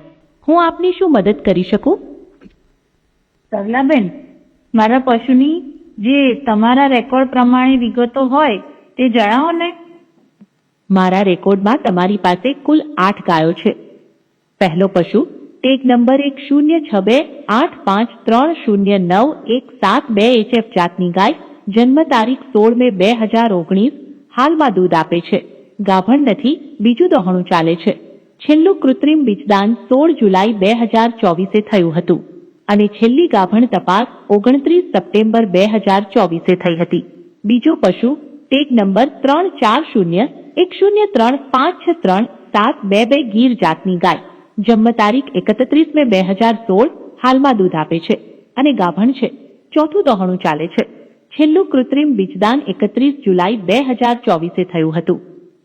હું આપની શું મદદ કરી શકું? સરલાબેન, મારા પશુની જે તમારા રેકોર્ડ પ્રમાણે વિગતો હોય તે જણાવો ને. મારા રેકોર્ડમાં તમારી પાસે કુલ 8 ગાયો છે. પહેલો પશુ ટેગ નંબર 1062530917 HF જાતની ગાય, જન્મ તારીખ 16 મે 2019, હાલમાં દૂધ આપે છે. ગાભણ નથી, બીજું દોહણું ચાલે છે. છેલ્લું કૃત્રિમ બીજદાન 16 જુલાઈ 2024 થયું હતું અને છેલ્લી ગાભણ તપાસ 29 સપ્ટેમ્બર 2024 થઈ હતી. બીજો પશુ ટેગ નંબર 340103536722 ગીર જાતની ગાય, જન્મ તારીખ 31 મે 2016, હાલમાં દૂધ આપે છે અને ગાભણ છે. ચોથું દોહણું ચાલે છે. છેલ્લું કૃત્રિમ બીજદાન 31 જુલાઈ 2024 થયું હતું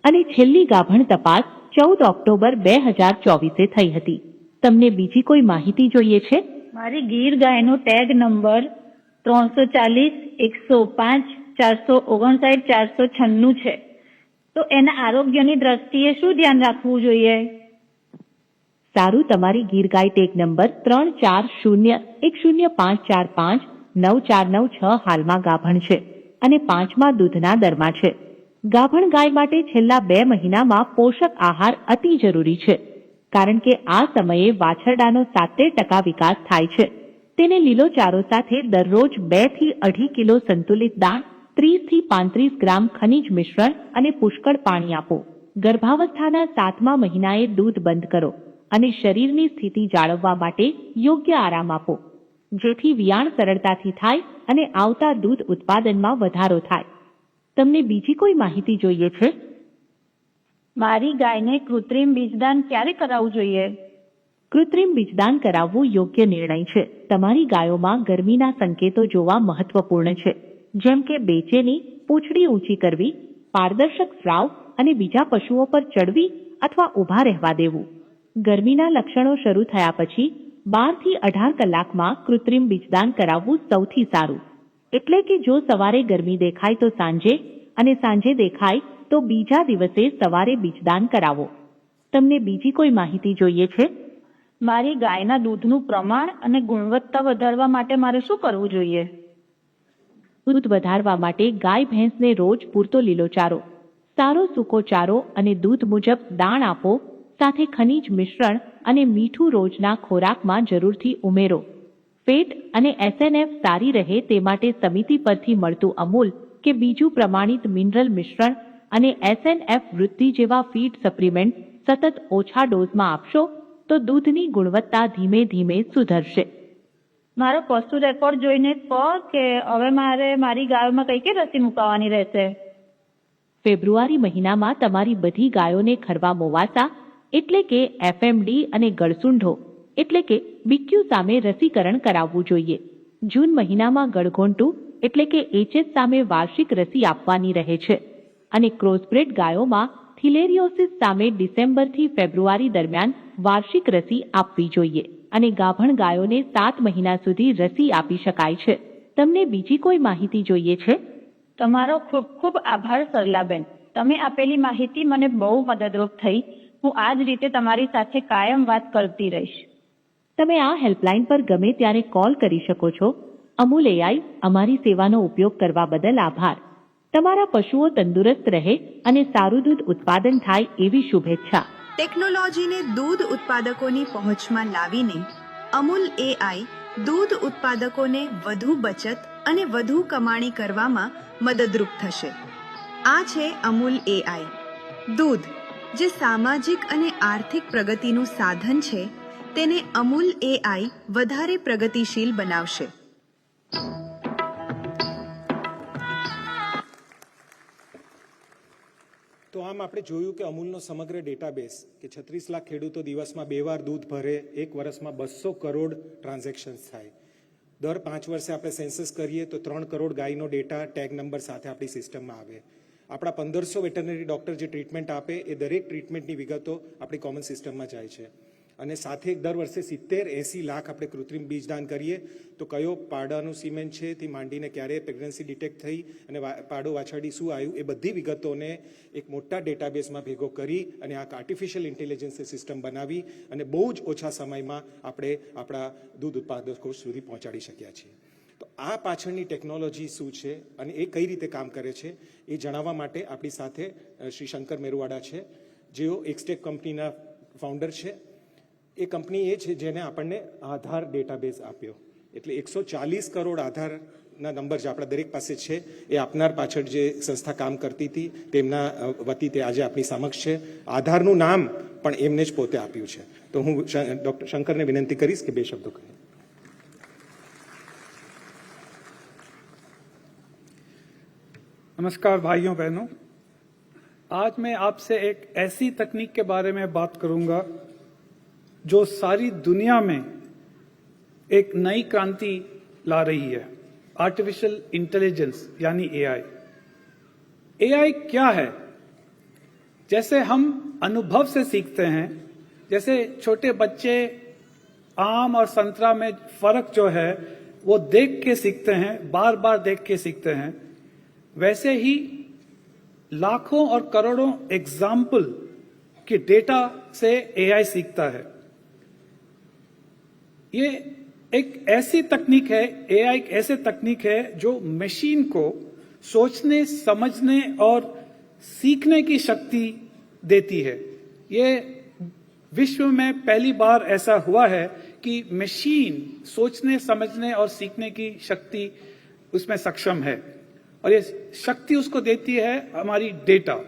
અને છેલ્લી ગાભણ તપાસ 14 ઓક્ટોબર 2024 થઈ હતી. તમને બીજી કોઈ માહિતી જોઈએ છે? મારી ગીર ગાયનો ટેગ નંબર 340-105 459, 496 છે. તો એના આરોગ્યની દ્રષ્ટિએ શું ધ્યાન રાખવું જોઈએ? સારું, તમારી ગીર ગાય ટેગ નંબર 340105459496 હાલમાં ગાભણ છે અને 5મા દૂધના દરમાં છે. ગાભણ ગાય માટે છેલ્લા 2 મહિનામાં પોષક આહાર અતિ જરૂરી છે, કારણ કે આ સમયે વાછરડાનો 70% વિકાસ થાય છે. તેને લીલો ચારો સાથે દરરોજ 2 થી 2.5 કિલો સંતુલિત દાણ, 30 થી 35 ગ્રામ ખનિજ મિશ્રણ અને પુષ્કળ પાણી આપો. ગર્ભાવસ્થાના 7મા મહિનાએ દૂધ બંધ કરો અને શરીરની સ્થિતિ જાળવવા માટે યોગ્ય આરામ આપો, જેથી વિયાણ સરળતાથી થાય અને આવતા દૂધ ઉત્પાદનમાં વધારો થાય. તમને બીજી કોઈ માહિતી જોઈએ છે? મારી ગાયને કૃત્રિમ બીજદાન ક્યારે કરાવવું જોઈએ? કૃત્રિમ બીજદાન કરાવવું યોગ્ય નિર્ણય છે. તમારી ગાયોમાં ગરમીના સંકેતો જોવા મહત્વપૂર્ણ છે, જેમ કે બેચેની, પૂંછડી ઊંચી કરવી, પારદર્શક સ્રાવ અને બીજા પશુઓ પર ચડવી અથવા ઊભા રહેવા દેવું. ગરમીના લક્ષણો શરૂ થયા પછી 12 થી 18 કલાકમાં કૃત્રિમ બીજદાન કરાવવું સૌથી સારું. એટલે કે જો સવારે ગરમી દેખાય તો સાંજે અને સાંજે દેખાય તો બીજા દિવસે સવારે બીજદાન કરાવો. તમને બીજી કોઈ માહિતી જોઈએ છે? મારી ગાયના દૂધનું પ્રમાણ અને ગુણવત્તા વધારવા માટે મારે શું કરવું જોઈએ? દૂધ વધારવા માટે ગાય ભેંસને રોજ પૂરતો લીલો ચારો, સારો સૂકો ચારો અને દૂધ મુજબ દાણ આપો. સાથે ખનિજ મિશ્રણ અને મીઠું રોજના ખોરાકમાં જરૂરથી ઉમેરો. ફેટ અને SNF સારી રહે તે માટે સમિતિ પરથી મળતું અમૂલ કે બીજું પ્રમાણિત મિનરલ મિશ્રણ અને SNF વૃદ્ધિ જેવા ફીડ સપ્લિમેન્ટ સતત ઓછા ડોઝમાં આપશો તો દૂધની ગુણવત્તા ધીમે ધીમે સુધરશે. મારો પશુ રેકોર્ડ જોઈને જ કહો કે હવે મારે મારી ગાયોમાં કઈ કઈ રસી મુકાવવાની રહેશે? ફેબ્રુઆરી મહિનામાં તમારી બધી ગાયોને ખરવા મોવાસા એટલે કે FMD અને ગળસુંઢો એટલે કે BQ સામે રસીકરણ કરાવવું જોઈએ. જૂન મહિનામાં ગળઘોંટું એટલે કે HS સામે વાર્ષિક રસી આપવાની રહે છે અને ક્રોસબ્રેડ ગાયોમાં થિલેરિયોસિસ સામે ડિસેમ્બરથી ફેબ્રુઆરી દરમિયાન વાર્ષિક રસી આપવી જોઈએ અને ગાભણ ગાયોને 7 મહિના સુધી રસી આપી શકાય છે. તમને બીજી કોઈ માહિતી જોઈએ છે? તમારો ખૂબ ખૂબ આભાર સરલાબેન. તમે આપેલી માહિતી મને બહુ મદદરૂપ થઈ. હું આ જ રીતે તમારી સાથે કાયમ વાત કરતી રહીશ. તમે આ હેલ્પલાઇન પર ગમે ત્યારે કોલ કરી શકો છો. અમૂલ AI અમારી સેવાનો ઉપયોગ કરવા બદલ આભાર. તમારા પશુઓ તંદુરસ્ત રહે અને સારું દૂધ ઉત્પાદન થાય એવી શુભેચ્છા. ટેકનોલોજીને દૂધ ઉત્પાદકોની પહોંચમાં લાવીને અમૂલ AI દૂધ ઉત્પાદકોને વધુ બચત અને વધુ કમાણી કરવામાં મદદરૂપ થશે. આ છે અમૂલ AI. દૂધ જે સામાજિક અને આર્થિક પ્રગતિનું સાધન છે, તેને અમૂલ AI વધારે પ્રગતિશીલ બનાવશે. તો આમ આપણે જોયું કે અમૂલનો સમગ્ર ડેટાબેઝ કે 36 લાખ ખેડૂતો દિવસમાં 2 વાર દૂધ ભરે, એક વર્ષમાં 200 કરોડ ટ્રાન્ઝેક્શન્સ થાય. દર 5 વર્ષે આપણે સેન્સસ કરીએ તો 3 કરોડ ગાયનો ડેટા ટેગ નંબર સાથે આપણી સિસ્ટમમાં આવે. આપણા 1500 વેટરનરી ડૉક્ટર જે ટ્રીટમેન્ટ આપે એ દરેક ટ્રીટમેન્ટની વિગતો આપણી કોમન સિસ્ટમમાં જાય છે. અને સાથે દર વર્ષે 70-80 લાખ આપણે કૃત્રિમ બીજદાન કરીએ તો કયો પાડાનું સિમેન્ટ છે થી માંડીને ક્યારે પ્રેગ્નન્સી ડિટેક્ટ થઈ અને પાડો વાછરડી શું આવ્યું એ બધી વિગતોને એક મોટા ડેટાબેઝમાં ભેગો કરી અને આ આર્ટિફિશિયલ ઇન્ટેલિજન્સ સિસ્ટમ બનાવી અને બહુ જ ઓછા સમયમાં આપણે આપણા દૂધ ઉત્પાદકો સુધી પહોંચાડી શક્યા છીએ. તો આ પાછળની ટેકનોલોજી શું છે અને એ કઈ રીતે કામ કરે છે એ જણાવવા માટે આપણી સાથે શ્રી શંકર મેરુવાડા છે, જેઓ એક્સટેક કંપનીના ફાઉન્ડર છે. એ કંપની એ છે જેને આપણને આધાર ડેટાબેઝ આપ્યો. એટલે 140 કરોડ આધારના નંબર જે આપણા દરેક પાસે છે એ આપનાર પાછળ જે સંસ્થા કામ કરતી હતી તેમના વતી તે આજે આપણી સમક્ષ છે. આધારનું નામ પણ એમને જ પોતે આપ્યું છે. તો હું ડૉક્ટર શંકરને વિનંતી કરીશ કે 2 શબ્દો કહે. नमस्कार भाइयों बहनों, आज मैं आपसे एक ऐसी तकनीक के बारे में बात करूंगा जो सारी दुनिया में एक नई क्रांति ला रही है, आर्टिफिशियल इंटेलिजेंस यानी AI. AI क्या है? जैसे हम अनुभव से सीखते हैं, जैसे छोटे बच्चे आम और संतरा में फर्क जो है वो देख के सीखते हैं, बार बार देख के सीखते हैं, वैसे ही लाखों और करोड़ों एग्जाम्पल के डेटा से एआई सीखता है। ये एक ऐसी तकनीक है, एआई एक ऐसी तकनीक है जो मशीन को सोचने, समझने और सीखने की शक्ति देती है। ये विश्व में पहली बार ऐसा हुआ है कि मशीन सोचने, समझने और सीखने की शक्ति उसमें सक्षम है, और ये शक्ति उसको देती है हमारी डेटा।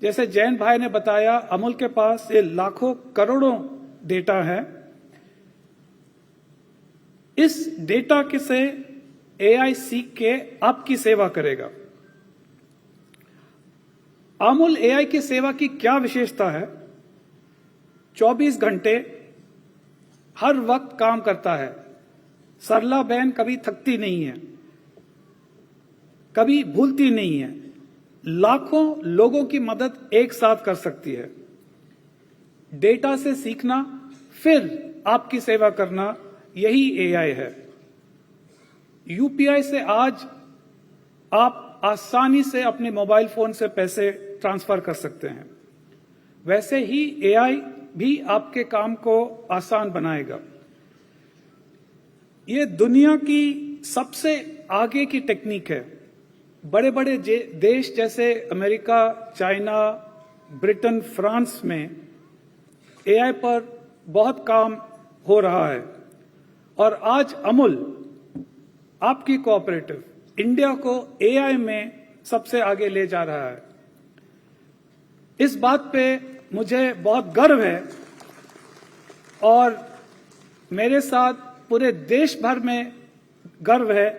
जैसे जैन भाई ने बताया, अमूल के पास ये लाखों करोड़ों डेटा है। इस डेटा के से एआई सीख के आपकी सेवा करेगा। अमूल एआई की सेवा की क्या विशेषता है? 24 घंटे हर वक्त काम करता है। सरला बहन कभी थकती नहीं है, कभी भूलती नहीं है। लाखों लोगों की मदद एक साथ कर सकती है। डेटा से सीखना, फिर आपकी सेवा करना, यही एआई है। यूपीआई से आज आप आसानी से अपने मोबाइल फोन से पैसे ट्रांसफर कर सकते हैं। वैसे ही एआई भी आपके काम को आसान बनाएगा। ये दुनिया की सबसे आगे की टेक्निक है। बड़े बड़े देश जैसे अमेरिका, चाइना, ब्रिटेन, फ्रांस में एआई पर बहुत काम हो रहा है, और आज अमूल आपकी कोऑपरेटिव इंडिया को एआई में सबसे आगे ले जा रहा है। इस बात पे मुझे बहुत गर्व है, और मेरे साथ पूरे देश भर में गर्व है,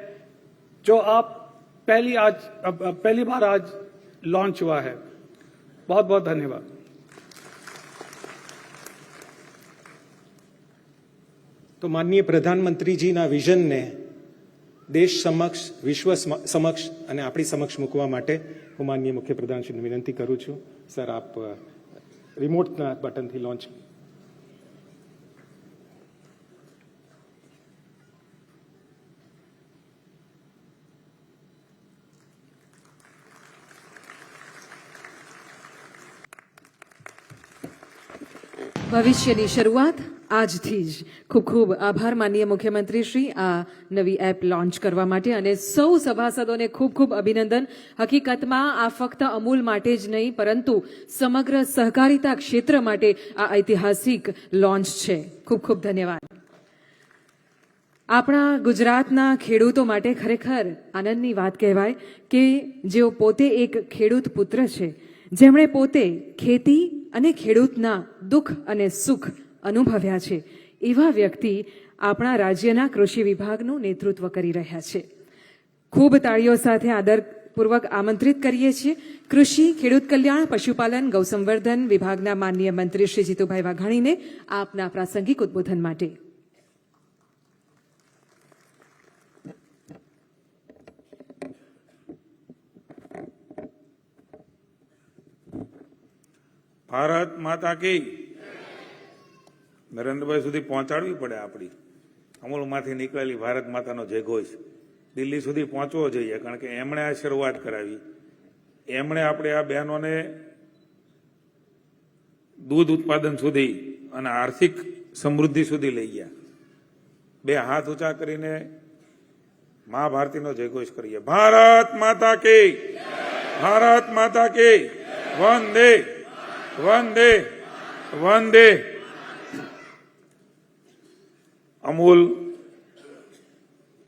जो आप पहली बार आज लॉन्च हुआ है। बहुत बहुत धन्यवाद। તો માનનીય પ્રધાનમંત્રીજીના વિઝનને દેશ સમક્ષ, વિશ્વ સમક્ષ અને આપણી સમક્ષ મૂકવા માટે હું માનનીય મુખ્યપ્રધાનશ્રીને વિનંતી કરું છું. સર, આપ રિમોટના બટનથી લોન્ચ. ભવિષ્યની શરૂઆત આજથી જ. ખૂબ ખૂબ આભાર માનનીય મુખ્યમંત્રી શ્રી, આ નવી એપ લોન્ચ કરવા માટે, અને સૌ સભાસદોને ખૂબ ખૂબ અભિનંદન. હકીકતમાં આ ફક્ત અમૂલ માટે જ નહીં, પરંતુ સમગ્ર સહકારિતા ક્ષેત્ર માટે આ ઐતિહાસિક લોન્ચ છે. ખૂબ ખૂબ ધન્યવાદ. આપણા ગુજરાતના ખેડૂતો માટે ખરેખર આનંદની વાત કહેવાય કે જેઓ પોતે એક ખેડૂત પુત્ર છે, જેમણે પોતે ખેતી અને ખેડૂતના દુઃખ અને સુખ અનુભવ્યા છે, એવા વ્યક્તિ આપણા રાજ્યના કૃષિ વિભાગનું નેતૃત્વ કરી રહ્યા છે. ખૂબ તાળીઓ સાથે આદરપૂર્વક આમંત્રિત કરીએ છીએ કૃષિ, ખેડૂત કલ્યાણ, પશુપાલન, ગૌસંવર્ધન વિભાગના માનનીય મંત્રી શ્રી જીતુભાઈ વાઘાણીને આપના પ્રાસંગિક ઉદ્બોધન માટે. ભારત માતા કી. નરેન્દ્રભાઈ સુધી પહોંચાડવી પડે આપણી અમૂલમાંથી નીકળેલી ભારત માતાનો જયઘોષ દિલ્હી સુધી પહોંચવો જોઈએ, કારણ કે એમણે આ શરૂઆત કરાવી. એમણે આપણે આ બહેનોને દૂધ ઉત્પાદન સુધી અને આર્થિક સમૃદ્ધિ સુધી લઈ ગયા. બે હાથ ઊંચા કરીને મા ભારતીનો જયઘોષ કરીએ. ભારત માતા કી, ભારત માતા કી. વંદે વંદે વંદે. અમૂલ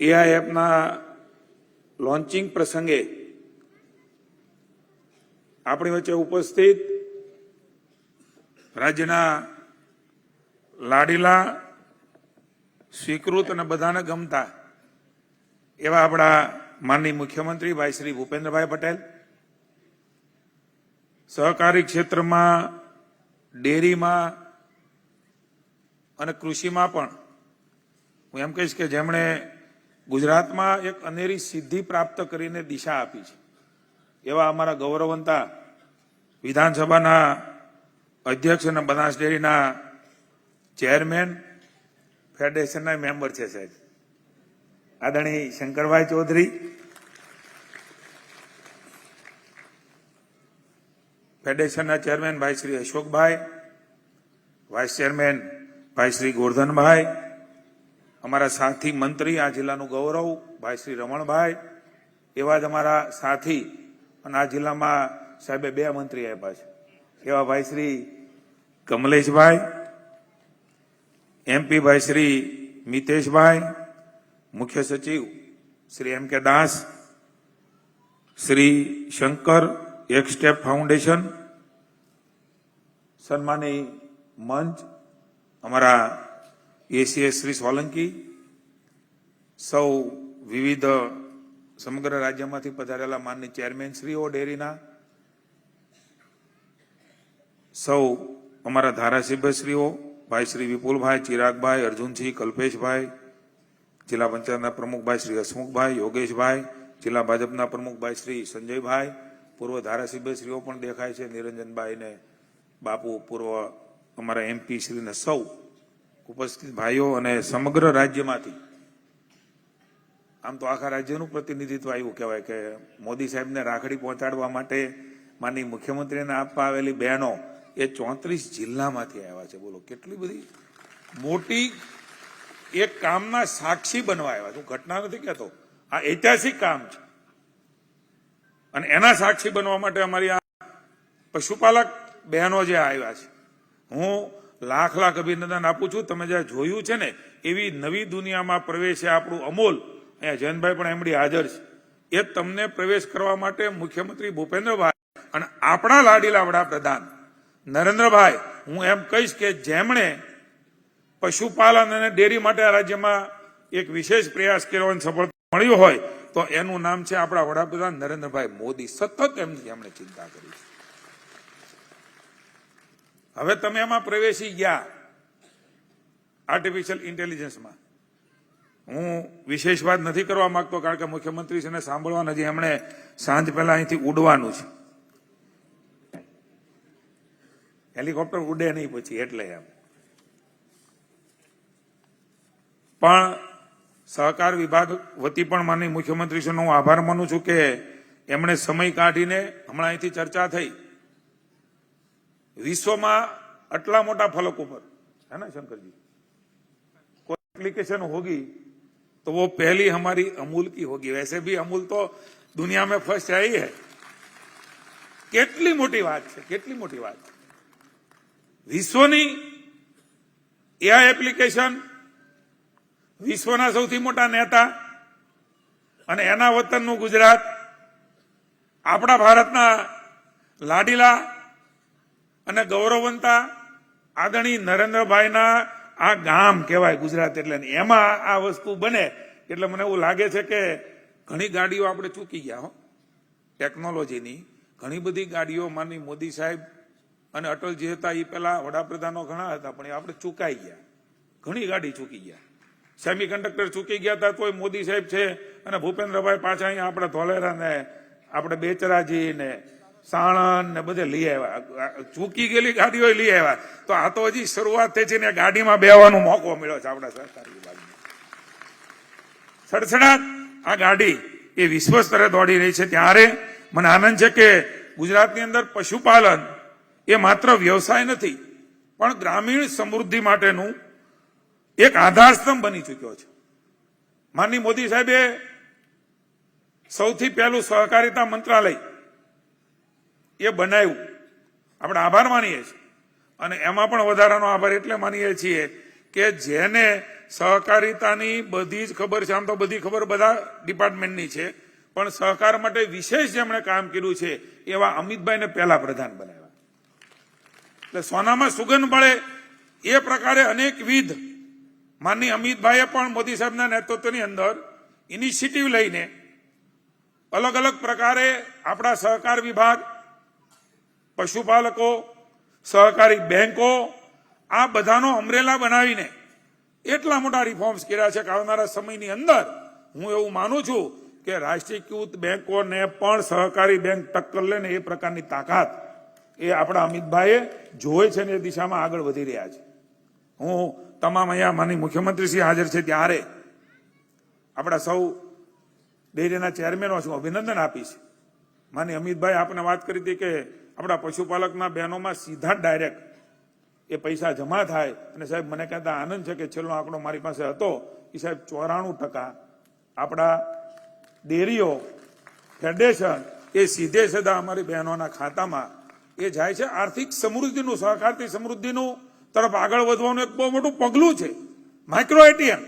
એઆઈ એપના લોન્ચિંગ પ્રસંગે આપણી વચ્ચે ઉપસ્થિત રાજ્યના લાડીલા, સ્વીકૃત અને બધાને ગમતા એવા આપણા માનનીય મુખ્યમંત્રી ભાઈ શ્રી ભૂપેન્દ્રભાઈ પટેલ, સહકારી ક્ષેત્રમાં, ડેરીમાં અને કૃષિમાં પણ હું એમ કહીશ કે જેમણે ગુજરાતમાં એક અનેરી સિદ્ધિ પ્રાપ્ત કરીને દિશા આપી છે, એવા અમારા ગૌરવવંતા વિધાનસભાના અધ્યક્ષ અને બનાસ ડેરીના ચેરમેન, ફેડરેશનના મેમ્બર છે સાહેબ, આદરણીય શંકરભાઈ ચૌધરી, ફેડરેશનના ચેરમેન ભાઈ શ્રી અશોકભાઈ, વાઇસ ચેરમેન ભાઈ શ્રી ગોરધનભાઈ, અમારા સાથી મંત્રી આ જિલ્લાનું ગૌરવ ભાઈ શ્રી રમણભાઈ, એવા જ અમારા સાથી અને આ જિલ્લામાં સાહેબે 2 મંત્રી આપ્યા છે એવા ભાઈ શ્રી કમલેશભાઈ, એમપી ભાઈ શ્રી મિતેશભાઈ, મુખ્ય સચિવ શ્રી એમ કે દાસ, શ્રી શંકર એક સ્ટેપ ફાઉન્ડેશન, સન્માની મંચ અમારા એસીએસ શ્રી સોલંકી, સૌ વિવિધ સમગ્ર રાજ્યમાંથી પધારેલા માનની ચેરમેનશ્રીઓ ડેરીના, સૌ અમારા ધારાસભ્યશ્રીઓ ભાઈ શ્રી વિપુલભાઈ, ચિરાગભાઈ, અર્જુનસિંહ, કલ્પેશભાઈ, જિલ્લા પંચાયતના પ્રમુખભાઈ શ્રી હસમુખભાઈ, યોગેશભાઈ, જિલ્લા ભાજપના પ્રમુખભાઈ શ્રી સંજયભાઈ, પૂર્વ ધારાસભ્યશ્રીઓ પણ દેખાય છે, નિરંજનભાઈ ને બાપુ, પૂર્વ અમારા એમપી શ્રીને સૌ ઉપસ્થિત ભાઈઓ અને સમગ્ર રાજ્યમાંથી, આમ તો આખા રાજ્યનું પ્રતિનિધિત્વ આવ્યું કહેવાય કે મોદી સાહેબને રાખડી પહોંચાડવા માટે માનની મુખ્યમંત્રીને આપવા આવેલી બહેનો એ 34 જિલ્લામાંથી આવ્યા છે. બોલો કેટલી બધી મોટી એક કામના સાક્ષી બનવા આવ્યા. હું ઘટના નથી કહેતો, આ ઐતિહાસિક કામ છે અને એના સાક્ષી બનવા માટે અમારી આ પશુપાલક બહેનો જે આવ્યા છે, હું લાખ લાખ અભિનંદન આપું છું. તમે જ્યાં જોયું છે ને એવી નવી દુનિયામાં પ્રવેશ છે આપણું અમૂલ. અહીંયા જયંતભાઈ પણ એમડી હાજર છે. એ તમને પ્રવેશ કરવા માટે મુખ્યમંત્રી ભૂપેન્દ્રભાઈ અને આપણા લાડીલા વડાપ્રધાન નરેન્દ્રભાઈ, હું એમ કહીશ કે જેમણે પશુપાલન અને ડેરી માટે આ રાજ્યમાં એક વિશેષ પ્રયાસ કર્યો અને સફળતા મળ્યું હોય તો એનું નામ છે આપણા વડાપ્રધાન નરેન્દ્રભાઈ મોદી. સતત એમની એમણે ચિંતા કરી છે. હવે તમે એમાં પ્રવેશી ગયા આર્ટિફિશિયલ ઇન્ટેલિજન્સમાં. હું વિશેષ વાત નથી કરવા માંગતો કારણ કે મુખ્યમંત્રીશ્રીને સાંભળવા હજી એમણે સાંજ પહેલા અહીંથી ઉડવાનું છે. હેલિકોપ્ટર ઉડે નહીં પછી એટલે એમ. પણ સહકાર વિભાગ વતી પણ માનનીય મુખ્યમંત્રીશ્રીનો હું આભાર માનું છું કે એમણે સમય કાઢીને હમણાં અહીંથી ચર્ચા થઈ विश्वમાં આટલા મોટા ફલક ઉપર है ना शंकर जी, कोई एप्लीकेशन होगी तो वो पहली हमारी अमूल की होगी. वैसे भी अमूल तो दुनिया में फर्स्ट आई है. કેટલી મોટી વાત છે, કેટલી મોટી વાત છે. વિશ્વની એઆઈ એપ્લિકેશન, વિશ્વના સૌથી મોટા નેતા અને એના વતનનું ગુજરાત, આપણા ભારતના લાડીલા અને ગૌરવવંતા આદરણીય નરેન્દ્રભાઈના આ ગામ કહેવાય ગુજરાત. એટલે એમાં આ વસ્તુ બને એટલે મને એવું લાગે છે કે ઘણી ગાડીઓ આપણે ચૂકી ગયા હો. ટેકનોલોજીની ઘણી બધી ગાડીઓ માનની મોદી સાહેબ અને અટલજી હતા એ પેલા વડાપ્રધાનો ઘણા હતા પણ એ આપણે ચૂકાઈ ગયા. ઘણી ગાડી ચૂકી ગયા. સેમી કન્ડક્ટર ચૂકી ગયા હતા તોય મોદી સાહેબ છે અને ભૂપેન્દ્રભાઈ પાછા અહીંયા આપણે ધોલેરા ને આપણે બેચરાજી ને સાણંદ ને બધે લઈ આવ્યા. ચૂકી ગયેલી ગાડીઓ લઈ આવ્યા. તો આ તો હજી શરૂઆત થઈ છે ને ગાડીમાં બેવાનો મોકો મળ્યો છે આપણા સરકારી વિભાગને. સડસડાટ આ ગાડી એ વિશ્વ સ્તરે દોડી રહી છે. ત્યારે મને આનંદ છે કે ગુજરાતની અંદર પશુપાલન એ માત્ર વ્યવસાય નથી પણ ગ્રામીણ સમૃદ્ધિ માટેનું એક આધારસ્તંભ બની ચૂક્યો છે. માનનીય મોદી સાહેબે સૌથી પહેલું સહકારિતા મંત્રાલય એ બનાવ્યું. આપણે આભાર માનીએ છીએ અને એમાં પણ વધારાનો આભાર એટલે માનીએ છીએ કે જેને સહકારિતાની બધી જ ખબર છે. આમ તો બધી ખબર બધા ડિપાર્ટમેન્ટની છે પણ સહકાર માટે વિશેષ જેમણે કામ કર્યું છે એવા અમિતભાઈને પહેલા પ્રધાન બનાવ્યા. એટલે સોનામાં સુગંધ મળે એ પ્રકારે અનેકવિધ માનનીય અમિતભાઈએ પણ મોદી સાહેબના નેતૃત્વની અંદર ઇનિશિયેટિવ લઈને અલગ અલગ પ્રકારે આપણા સહકાર વિભાગ, પશુપાલકો, સહકારી બેંકો આ બધાનો અમરેલા બનાવીને એટલા મોટા રિફોર્મ્સ કર્યા છે કે આવનારા સમયની અંદર હું એવું માનું છું કે રાષ્ટ્રીયકૃત બેંકોને પણ સહકારી બેંક ટક્કર લે ને એ પ્રકારની તાકાત એ આપણા અમિતભાઈએ જોઈ છે ને એ દિશામાં આગળ વધી રહ્યા છે. હું તમામ અહીંયા માની મુખ્યમંત્રીશ્રી હાજર છે ત્યારે આપણા સૌ ડેરીના ચેરમેનો છું અભિનંદન આપીશ માની અમિતભાઈ આપને વાત કરી હતી કે આપણા પશુપાલકના બહેનોમાં સીધા ડાયરેક્ટ એ પૈસા જમા થાય અને સાહેબ મને કહેતા આનંદ છે કે છેલ્લો આંકડો મારી પાસે હતો એ સાહેબ 94% આપણા ડેરીઓ ફેડરેશન એ સીધે સીધા અમારી બહેનોના ખાતામાં એ જાય છે. આર્થિક સમૃદ્ધિનું સહકારથી સમૃદ્ધિનું તરફ આગળ વધવાનું એક બહુ મોટું પગલું છે માઇક્રો એટીએમ.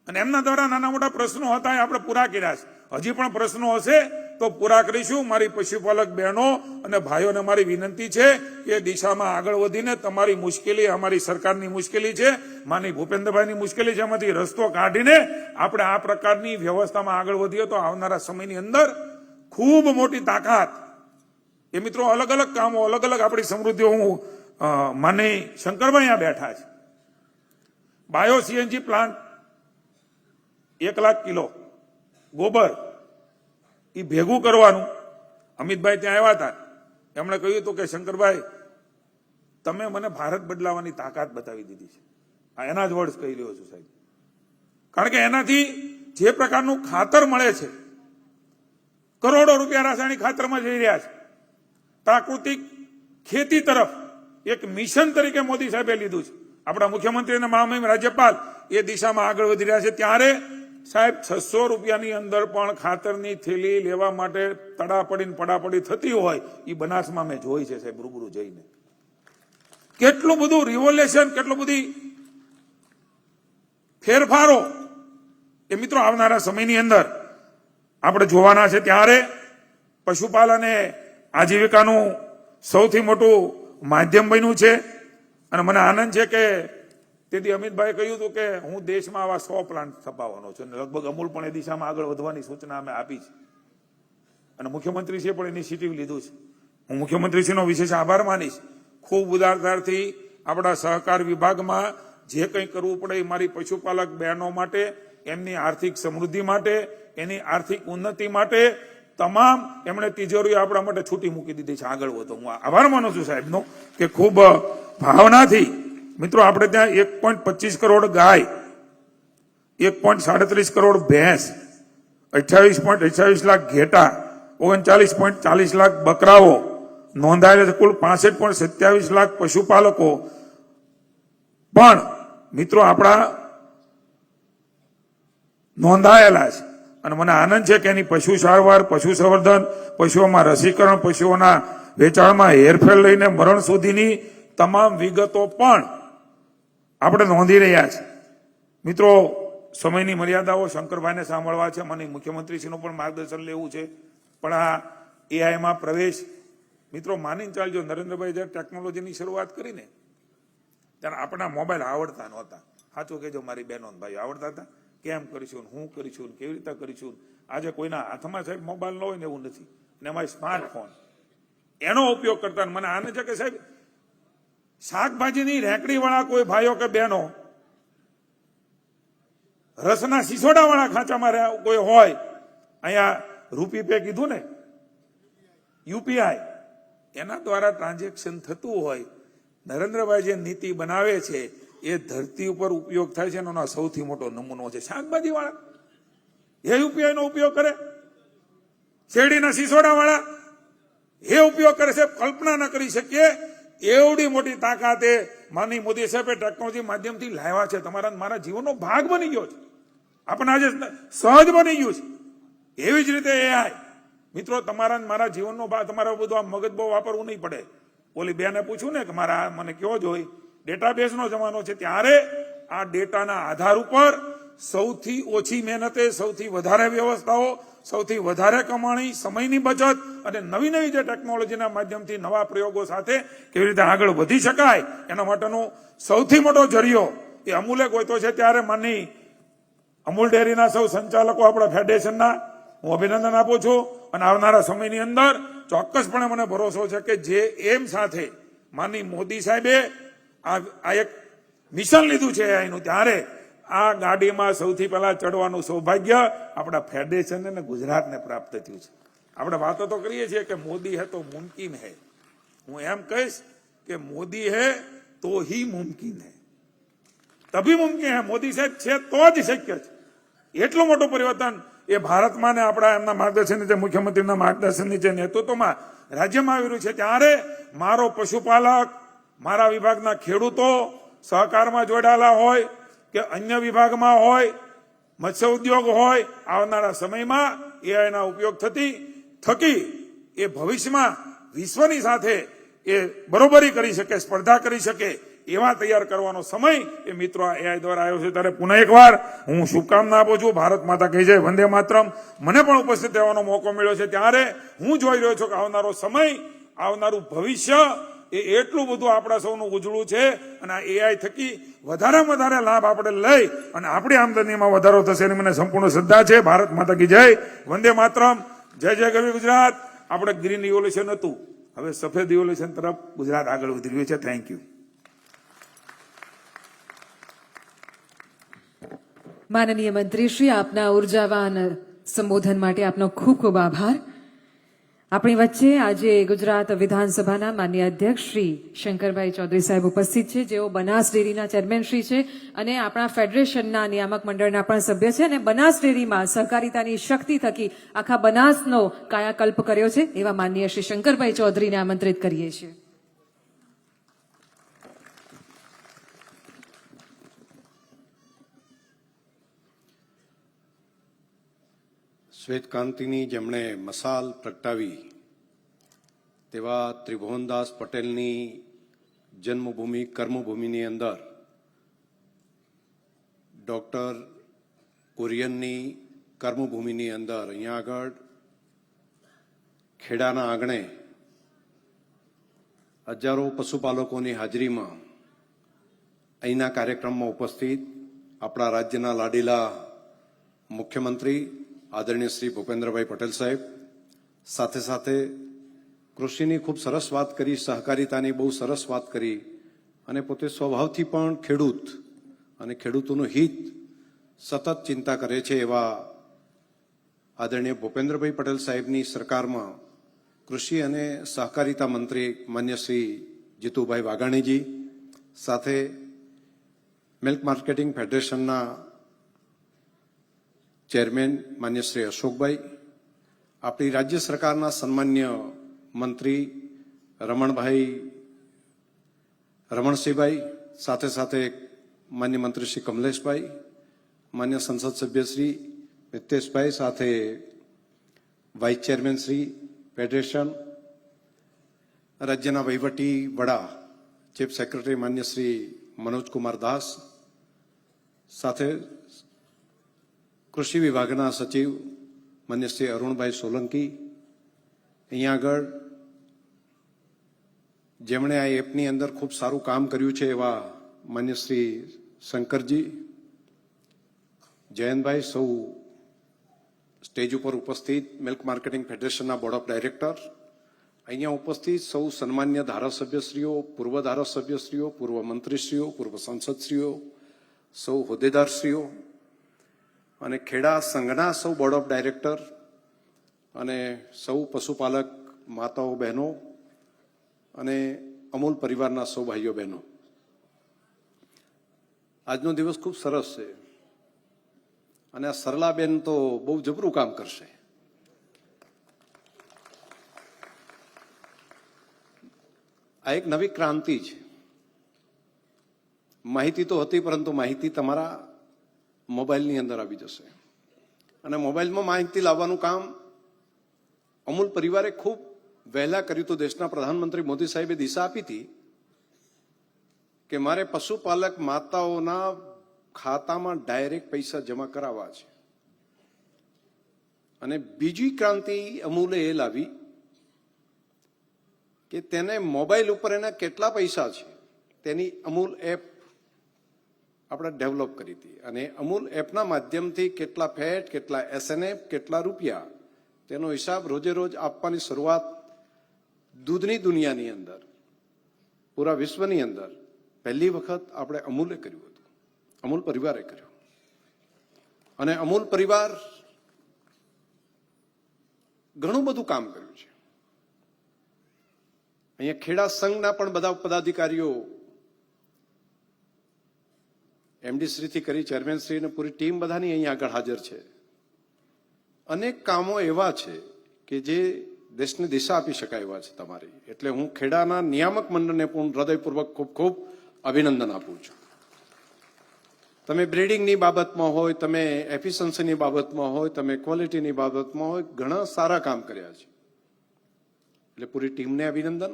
અને એમના દ્વારા નાના મોટા પ્રશ્નો હતા એ આપણે પૂરા કર્યા છે. હજી પણ પ્રશ્નો હશે તો પૂરા કરીશું. મારી પશુપાલક બહેનો અને ભાઈઓને મારી વિનંતી છે કે દિશામાં આગળ વધીને તમારી મુશ્કેલી અમારી સરકારની મુશ્કેલી છે, માની ભૂપેન્દ્રભાઈની મુશ્કેલી છે, એમાંથી રસ્તો કાઢીને આપણે આ પ્રકારની વ્યવસ્થામાં આગળ વધીએ તો આવનારા સમયની અંદર ખૂબ મોટી તાકાત એ મિત્રો અલગ અલગ કામો અલગ અલગ આપણી સમૃદ્ધિઓ હું માની શંકરભાઈ અહીંયા બેઠા છે. Bio CNG plant 1 lakh kilo ગોબર એ ભેગું કરવાનું અમિતભાઈ ત્યાં આવ્યા હતા. એમણે કહ્યું હતું કે શંકરભાઈ તમે મને ભારત બદલાવાની તાકાત બતાવી દીધી છે. આ એના જ વર્ડ્સ કહી રહ્યો છું સાહેબ. કારણ કે એનાથી જે પ્રકારનું ખાતર મળે છે, કરોડો રૂપિયા રાસાયણિક ખાતરમાં જઈ રહ્યા છે. પ્રાકૃતિક ખેતી તરફ એક મિશન તરીકે મોદી સાહેબે લીધું છે. આપણા મુખ્યમંત્રી અને મહામહિમ રાજ્યપાલ એ દિશામાં આગળ વધી રહ્યા છે. ત્યારે સાહેબ 600 રૂપિયાની અંદર પણ ખાતરની થેલી લેવા માટે પડાપડી થતી હોય એ બનાસમાં મેં જોઈ છે સાહેબ રૂબરૂ જઈને. કેટલું બધું રિવોલ્યુશન, કેટલું બધી ફેરફારો એ મિત્રો આવનારા સમયની અંદર આપણે જોવાના છે. ત્યારે પશુપાલન એ આજીવિકાનું સૌથી મોટું માધ્યમ બન્યું છે. અને મને આનંદ છે કે તેથી અમિતભાઈ કહ્યું હતું કે હું દેશમાં આવા 100 પ્લાન્ટ સ્થપાવવાનો છું અને લગભગ અમૂલ પણ એ દિશામાં આગળ વધવાની સૂચના અમે આપી છે અને મુખ્યમંત્રીશ્રીએ પણ ઇનિશિયેટિવ લીધું છે. હું મુખ્યમંત્રીશ્રીનો વિશેષ આભાર માનીશ. ખૂબ ઉદારતાથી આપણા સહકાર વિભાગમાં જે કંઈ કરવું પડે એ મારી પશુપાલક બહેનો માટે, એમની આર્થિક સમૃદ્ધિ માટે, એની આર્થિક ઉન્નતિ માટે તમામ એમણે તિજોરીઓ આપણા માટે છૂટી મૂકી દીધી છે. આગળ વધો. હું આભાર માનું છું સાહેબનો કે ખૂબ ભાવનાથી મિત્રો આપણે ત્યાં 1.25 કરોડ ગાય, 1.37 કરોડ ભેંસ, 28.28 લાખ ઘેટા, 39.40 લાખ બકરાઓ નોંધાયેલા છે. કુલ 65.27 લાખ પશુપાલકો પણ મિત્રો આપણા નોંધાયેલા છે. અને મને આનંદ છે કે એની પશુ સારવાર, પશુ સંવર્ધન, પશુઓમાં રસીકરણ, પશુઓના વેચાણમાં હેરફેર લઈને મરણ સુધીની તમામ વિગતો પણ આપણે નોંધી રહ્યા છે. મિત્રો સમયની મર્યાદાઓ શંકરભાઈને સાંભળવા છે, મને મુખ્યમંત્રીશ્રીનું પણ માર્ગદર્શન લેવું છે. પણ આ એઆઈમાં પ્રવેશ મિત્રો માનીને ચાલજો, નરેન્દ્રભાઈ જ્યારે ટેકનોલોજીની શરૂઆત કરીને ત્યારે આપણા મોબાઈલ આવડતા નહોતા. સાચું કહેજો મારી બહેનો ભાઈઓ, આવડતા હતા. કેમ કરીશું, હું કરીશું, કેવી રીતે કરીશું. આજે કોઈના હાથમાં સાહેબ મોબાઈલ ન હોય ને એવું નથી. અને એમાં સ્માર્ટફોન એનો ઉપયોગ કરતા. મને આને છે કે સાહેબ શાકભાજીની રેકડી વાળા કોઈ ભાઈઓ કે બહેનો રસના સિસોડા વાળા ખાંચામાં કોઈ હોય, અહીંયા રૂપી પે કીધું ને, યુપીઆઈ એના દ્વારા ટ્રાન્ઝેક્શન થતું હોય, નરેન્દ્રભાઈ જે નીતિ બનાવે છે એ ધરતી ઉપર ઉપયોગ થાય છે એનો સૌથી મોટો નમૂનો છે. શાકભાજી વાળા એ યુપીઆઈ નો ઉપયોગ કરે, શેરડીના સિસોડા વાળા એ ઉપયોગ કરે છે. કલ્પના ન કરી શકીએ એવડી મોટી તાકાત એ માનની મોદી સાહેબે ટેકનોલોજી માધ્યમથી લાવ્યા છે. તમારા મારા જીવનનો ભાગ બની ગયો છે, આપણને આજે સહજ બની ગયું છે. એવી જ રીતે એઆઈ મિત્રો તમારા મારા જીવનનો ભાગ. તમારા બધું આ મગજ બહુ વાપરવું નહીં પડે. ઓલી બેને પૂછ્યું ને કે મારા મને કયો જોઈ, ડેટાબેઝનો જમાનો છે. ત્યારે આ ડેટાના આધાર ઉપર સૌથી ઓછી મહેનતે સૌથી વધારે વ્યવસ્થાઓ, સૌથી વધારે કમાણી, સમયની બચત અને નવી નવી જે ટેકનોલોજીના માધ્યમથી નવા પ્રયોગો સાથે કેવી રીતે આગળ વધી શકાય એના માટેનો સૌથી મોટો જરિયો એ અમૂલે ગોઈતો છે. ત્યારે માનની અમૂલ ડેરીના સૌ સંચાલકો, આપણા ફેડરેશનના હું અભિનંદન આપું છું. અને આવનારા સમયની અંદર ચોક્કસપણે મને ભરોસો છે કે જે એમ સાથે માનની મોદી સાહેબે આ એક મિશન લીધું છે એનું, ત્યારે આ ગાડીમાં સૌથી પહેલા ચડવાનું સૌભાગ્ય આપણા ફેડરેશન અને ગુજરાતને પ્રાપ્ત થયું છે. આપણે વાતો તો કરીએ છીએ કે મોદી હે તો મુમકિન હે. હું એમ કહીશ કે મોદી હે તો હી મુમકિન હે, તભી મુમકિન હે. મોદી સાહેબ છે તો જ શક્ય છે. એટલું મોટું પરિવર્તન એ ભારતમાં ને આપણા એમના માર્ગદર્શન નીચે, મુખ્યમંત્રીના માર્ગદર્શન નીચે નેતૃત્વમાં રાજ્યમાં આવી રહ્યું છે, ત્યારે મારો પશુપાલક, મારા વિભાગના ખેડૂતો સહકારમાં જોડાયેલા હોય કે અન્ય વિભાગમાં હોય, મત્સ્ય ઉદ્યોગ હોય, આવનારા સમયમાં એઆઈના ઉપયોગ થકી એ ભવિષ્યમાં વિશ્વની સાથે એ બરોબરી કરી શકે, સ્પર્ધા કરી શકે એવા તૈયાર કરવાનો સમય એ મિત્રો આ એઆઈ દ્વારા આવ્યો છે. ત્યારે પુનઃ એકવાર હું શુભકામના આપું છું. ભારત માતા કહી જાય, વંદે માતરમ. મને પણ ઉપસ્થિત રહેવાનો મોકો મળ્યો છે, ત્યારે હું જોઈ રહ્યો છું કે આવનારો સમય, આવનારું ભવિષ્ય એ એટલું બધું આપણા સૌનું ઉજળું છે અને આ એઆઈ થકી વધારેમાં વધારે લાભ આપણે લઈ અને આપણી આમદનીમાં વધારો થશે એની મને સંપૂર્ણ શ્રદ્ધા છે. ભારત માતા કી જય, વંદે માતરમ, જય જય ગરવી ગુજરાત. આપણે ગ્રીન રિવોલ્યુશન હતું, હવે સફેદ રિવોલ્યુશન તરફ ગુજરાત આગળ વધી રહ્યું છે. Thank you. માનનીય મંત્રી શ્રી, આપના ઉર્જાવાન સંબોધન માટે આપનો ખૂબ ખૂબ આભાર. આપણી વચ્ચે આજે ગુજરાત વિધાનસભાના માનનીય અધ્યક્ષ શ્રી શંકરભાઈ ચૌધરી સાહેબ ઉપસ્થિત છે, જેઓ બનાસ ડેરીના ચેરમેન શ્રી છે અને આપણા ફેડરેશનના નિયામક મંડળના પણ સભ્ય છે અને બનાસ ડેરીમાં સહકારિતાની શક્તિ થકી આખા બનાસનો કાયાકલ્પ કર્યો છે એવા માનનીય શ્રી શંકરભાઈ ચૌધરીને આમંત્રિત કરીએ છીએ. શ્વેત ક્રાંતિની જેમણે મસાલ પ્રગટાવી તેવા ત્રિભુવનદાસ પટેલની જન્મભૂમિ કર્મભૂમિની અંદર ડૉક્ટર કુરિયનની કર્મભૂમિની અંદર અહીંયા આગળ ખેડાના આંગણે હજારો પશુપાલકોની હાજરીમાં અહીંના કાર્યક્રમમાં ઉપસ્થિત આપણા રાજ્યના લાડીલા મુખ્યમંત્રી આદરણીય શ્રી ભૂપેન્દ્રભાઈ પટેલ સાહેબ, સાથે સાથે કૃષિની ખૂબ સરસ વાત કરી, સહકારિતાની બહુ સરસ વાત કરી અને પોતે સ્વભાવથી પણ ખેડૂત અને ખેડૂતોનું હિત સતત ચિંતા કરે છે એવા આદરણીય ભૂપેન્દ્રભાઈ પટેલ સાહેબની સરકારમાં કૃષિ અને સહકારિતા મંત્રી માન્ય શ્રી જીતુભાઈ વાઘાણીજી, સાથે મિલ્ક માર્કેટિંગ ફેડરેશનના ચેરમેન માન્ય શ્રી અશોકભાઈ, આપણી રાજ્ય સરકારના સન્માન્ય મંત્રી રમણસિંહભાઈ, સાથે સાથે માન્ય મંત્રી શ્રી કમલેશભાઈ, માન્ય સંસદ સભ્ય શ્રી મિતેશભાઈ, સાથે વાઇસ ચેરમેન શ્રી ફેડરેશન, રાજ્યના વહીવટી વડા ચીફ સેક્રેટરી માન્ય શ્રી મનોજકુમાર દાસ, સાથે કૃષિ વિભાગના સચિવ માન્ય શ્રી અરુણભાઈ સોલંકી, અહીંયા આગળ જેમણે આ એપની અંદર ખૂબ સારું કામ કર્યું છે એવા માન્ય શ્રી શંકરજી, જયંતભાઈ, સૌ સ્ટેજ ઉપર ઉપસ્થિત મિલ્ક માર્કેટિંગ ફેડરેશનના બોર્ડ ઓફ ડાયરેક્ટર, અહીંયા ઉપસ્થિત સૌ સન્માન્ય ધારાસભ્યશ્રીઓ, પૂર્વ ધારાસભ્યશ્રીઓ, પૂર્વ મંત્રીશ્રીઓ, પૂર્વ સંસદશ્રીઓ, સૌ હોદ્દેદારશ્રીઓ અને ખેડા સંઘના સૌ બોર્ડ ઓફ ડાયરેક્ટર અને સૌ પશુપાલક માતાઓ બહેનો અને અમૂલ પરિવારના સૌ ભાઈઓ બહેનો, આજનો દિવસ ખૂબ સરસ છે અને આ સરલાબેન તો બહુ જબરું કામ કરશે. આ એક નવી ક્રાંતિ છે. માહિતી તો હતી, પરંતુ માહિતી તમારા મોબાઈલની અંદર આવી જશે અને મોબાઈલમાં માહિતી લાવવાનું કામ અમૂલ પરિવારે ખૂબ વહેલા કર્યું હતું. દેશના પ્રધાનમંત્રી મોદી સાહેબે દિશા આપી હતી કે મારે પશુપાલક માતાઓના ખાતામાં ડાયરેક્ટ પૈસા જમા કરાવવા છે. અને બીજી ક્રાંતિ અમૂલે એ લાવી કે તેને મોબાઈલ ઉપર એના કેટલા પૈસા છે તેની અમૂલ એપ આપણે ડેવલપ કરી હતી અને અમૂલ એપના માધ્યમથી કેટલા ફેટ, કેટલા એસએનએફ, કેટલા રૂપિયા તેનો હિસાબ રોજે રોજ આપવાની શરૂઆત દૂધની દુનિયાની અંદર, પૂરા વિશ્વની અંદર પહેલી વખત આપણે અમૂલે કર્યું હતું, અમૂલ પરિવારે કર્યું. અને અમૂલ પરિવાર ઘણું બધું કામ કર્યું છે. અહીંયા ખેડા સંઘના પણ બધા પદાધિકારીઓ એમડી શ્રીથી કરી ચેરમેન શ્રી અને પૂરી ટીમ બધાની અહીંયા આગળ હાજર છે. અનેક કામો એવા છે કે જે દેશને દિશા આપી શકાય એવા છે તમારી. એટલે હું ખેડાના નિયામક મંડળને પણ હૃદયપૂર્વક ખૂબ ખૂબ અભિનંદન આપું છું. તમે બ્રીડિંગની બાબતમાં હોય, તમે એફિશિયન્સીની બાબતમાં હોય, તમે ક્વોલિટીની બાબતમાં હોય, ઘણા સારા કામ કર્યા છે. એટલે પૂરી ટીમને અભિનંદન.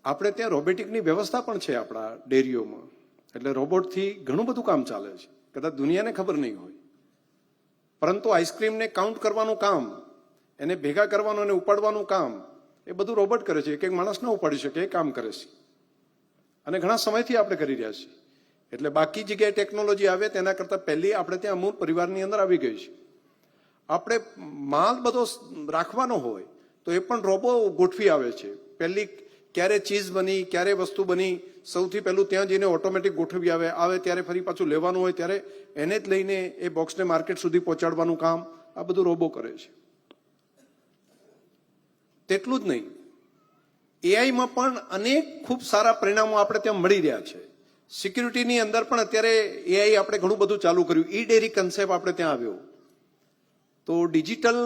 આપણે ત્યાં રોબોટિકની વ્યવસ્થા પણ છે આપણા ડેરીઓમાં. એટલે રોબોટથી ઘણું બધું કામ ચાલે છે, કદાચ દુનિયાને ખબર નહીં હોય. પરંતુ આઈસ્ક્રીમને કાઉન્ટ કરવાનું કામ, એને ભેગા કરવાનું અને ઉપાડવાનું કામ એ બધું રોબોટ કરે છે. એક એક માણસ ન ઉપાડી શકે એ કામ કરે છે, અને ઘણા સમયથી આપણે કરી રહ્યા છીએ. એટલે બાકી જગ્યાએ ટેકનોલોજી આવે તેના કરતાં પહેલી આપણે ત્યાં અમૂલ પરિવારની અંદર આવી ગઈ છે. આપણે માલ બધો રાખવાનો હોય તો એ પણ રોબો ગોઠવી આવે છે. પહેલી ક્યારે ચીઝ બની, ક્યારે વસ્તુ બની, સૌથી પહેલું ત્યાં જઈને ઓટોમેટિક ગોઠવી આવે ત્યારે ફરી પાછું લેવાનું હોય ત્યારે એને જ લઈને એ બોક્સને માર્કેટ સુધી પહોંચાડવાનું કામ આ બધું રોબો કરે છે. તેટલું જ નહીં, એઆઈમાં પણ અનેક ખૂબ સારા પરિણામો આપણે ત્યાં મળી રહ્યા છે. સિક્યુરિટીની અંદર પણ અત્યારે એઆઈ આપણે ઘણું બધું ચાલુ કર્યું. ઈ ડેરી કન્સેપ્ટ આપણે ત્યાં આવ્યો તો ડિજિટલ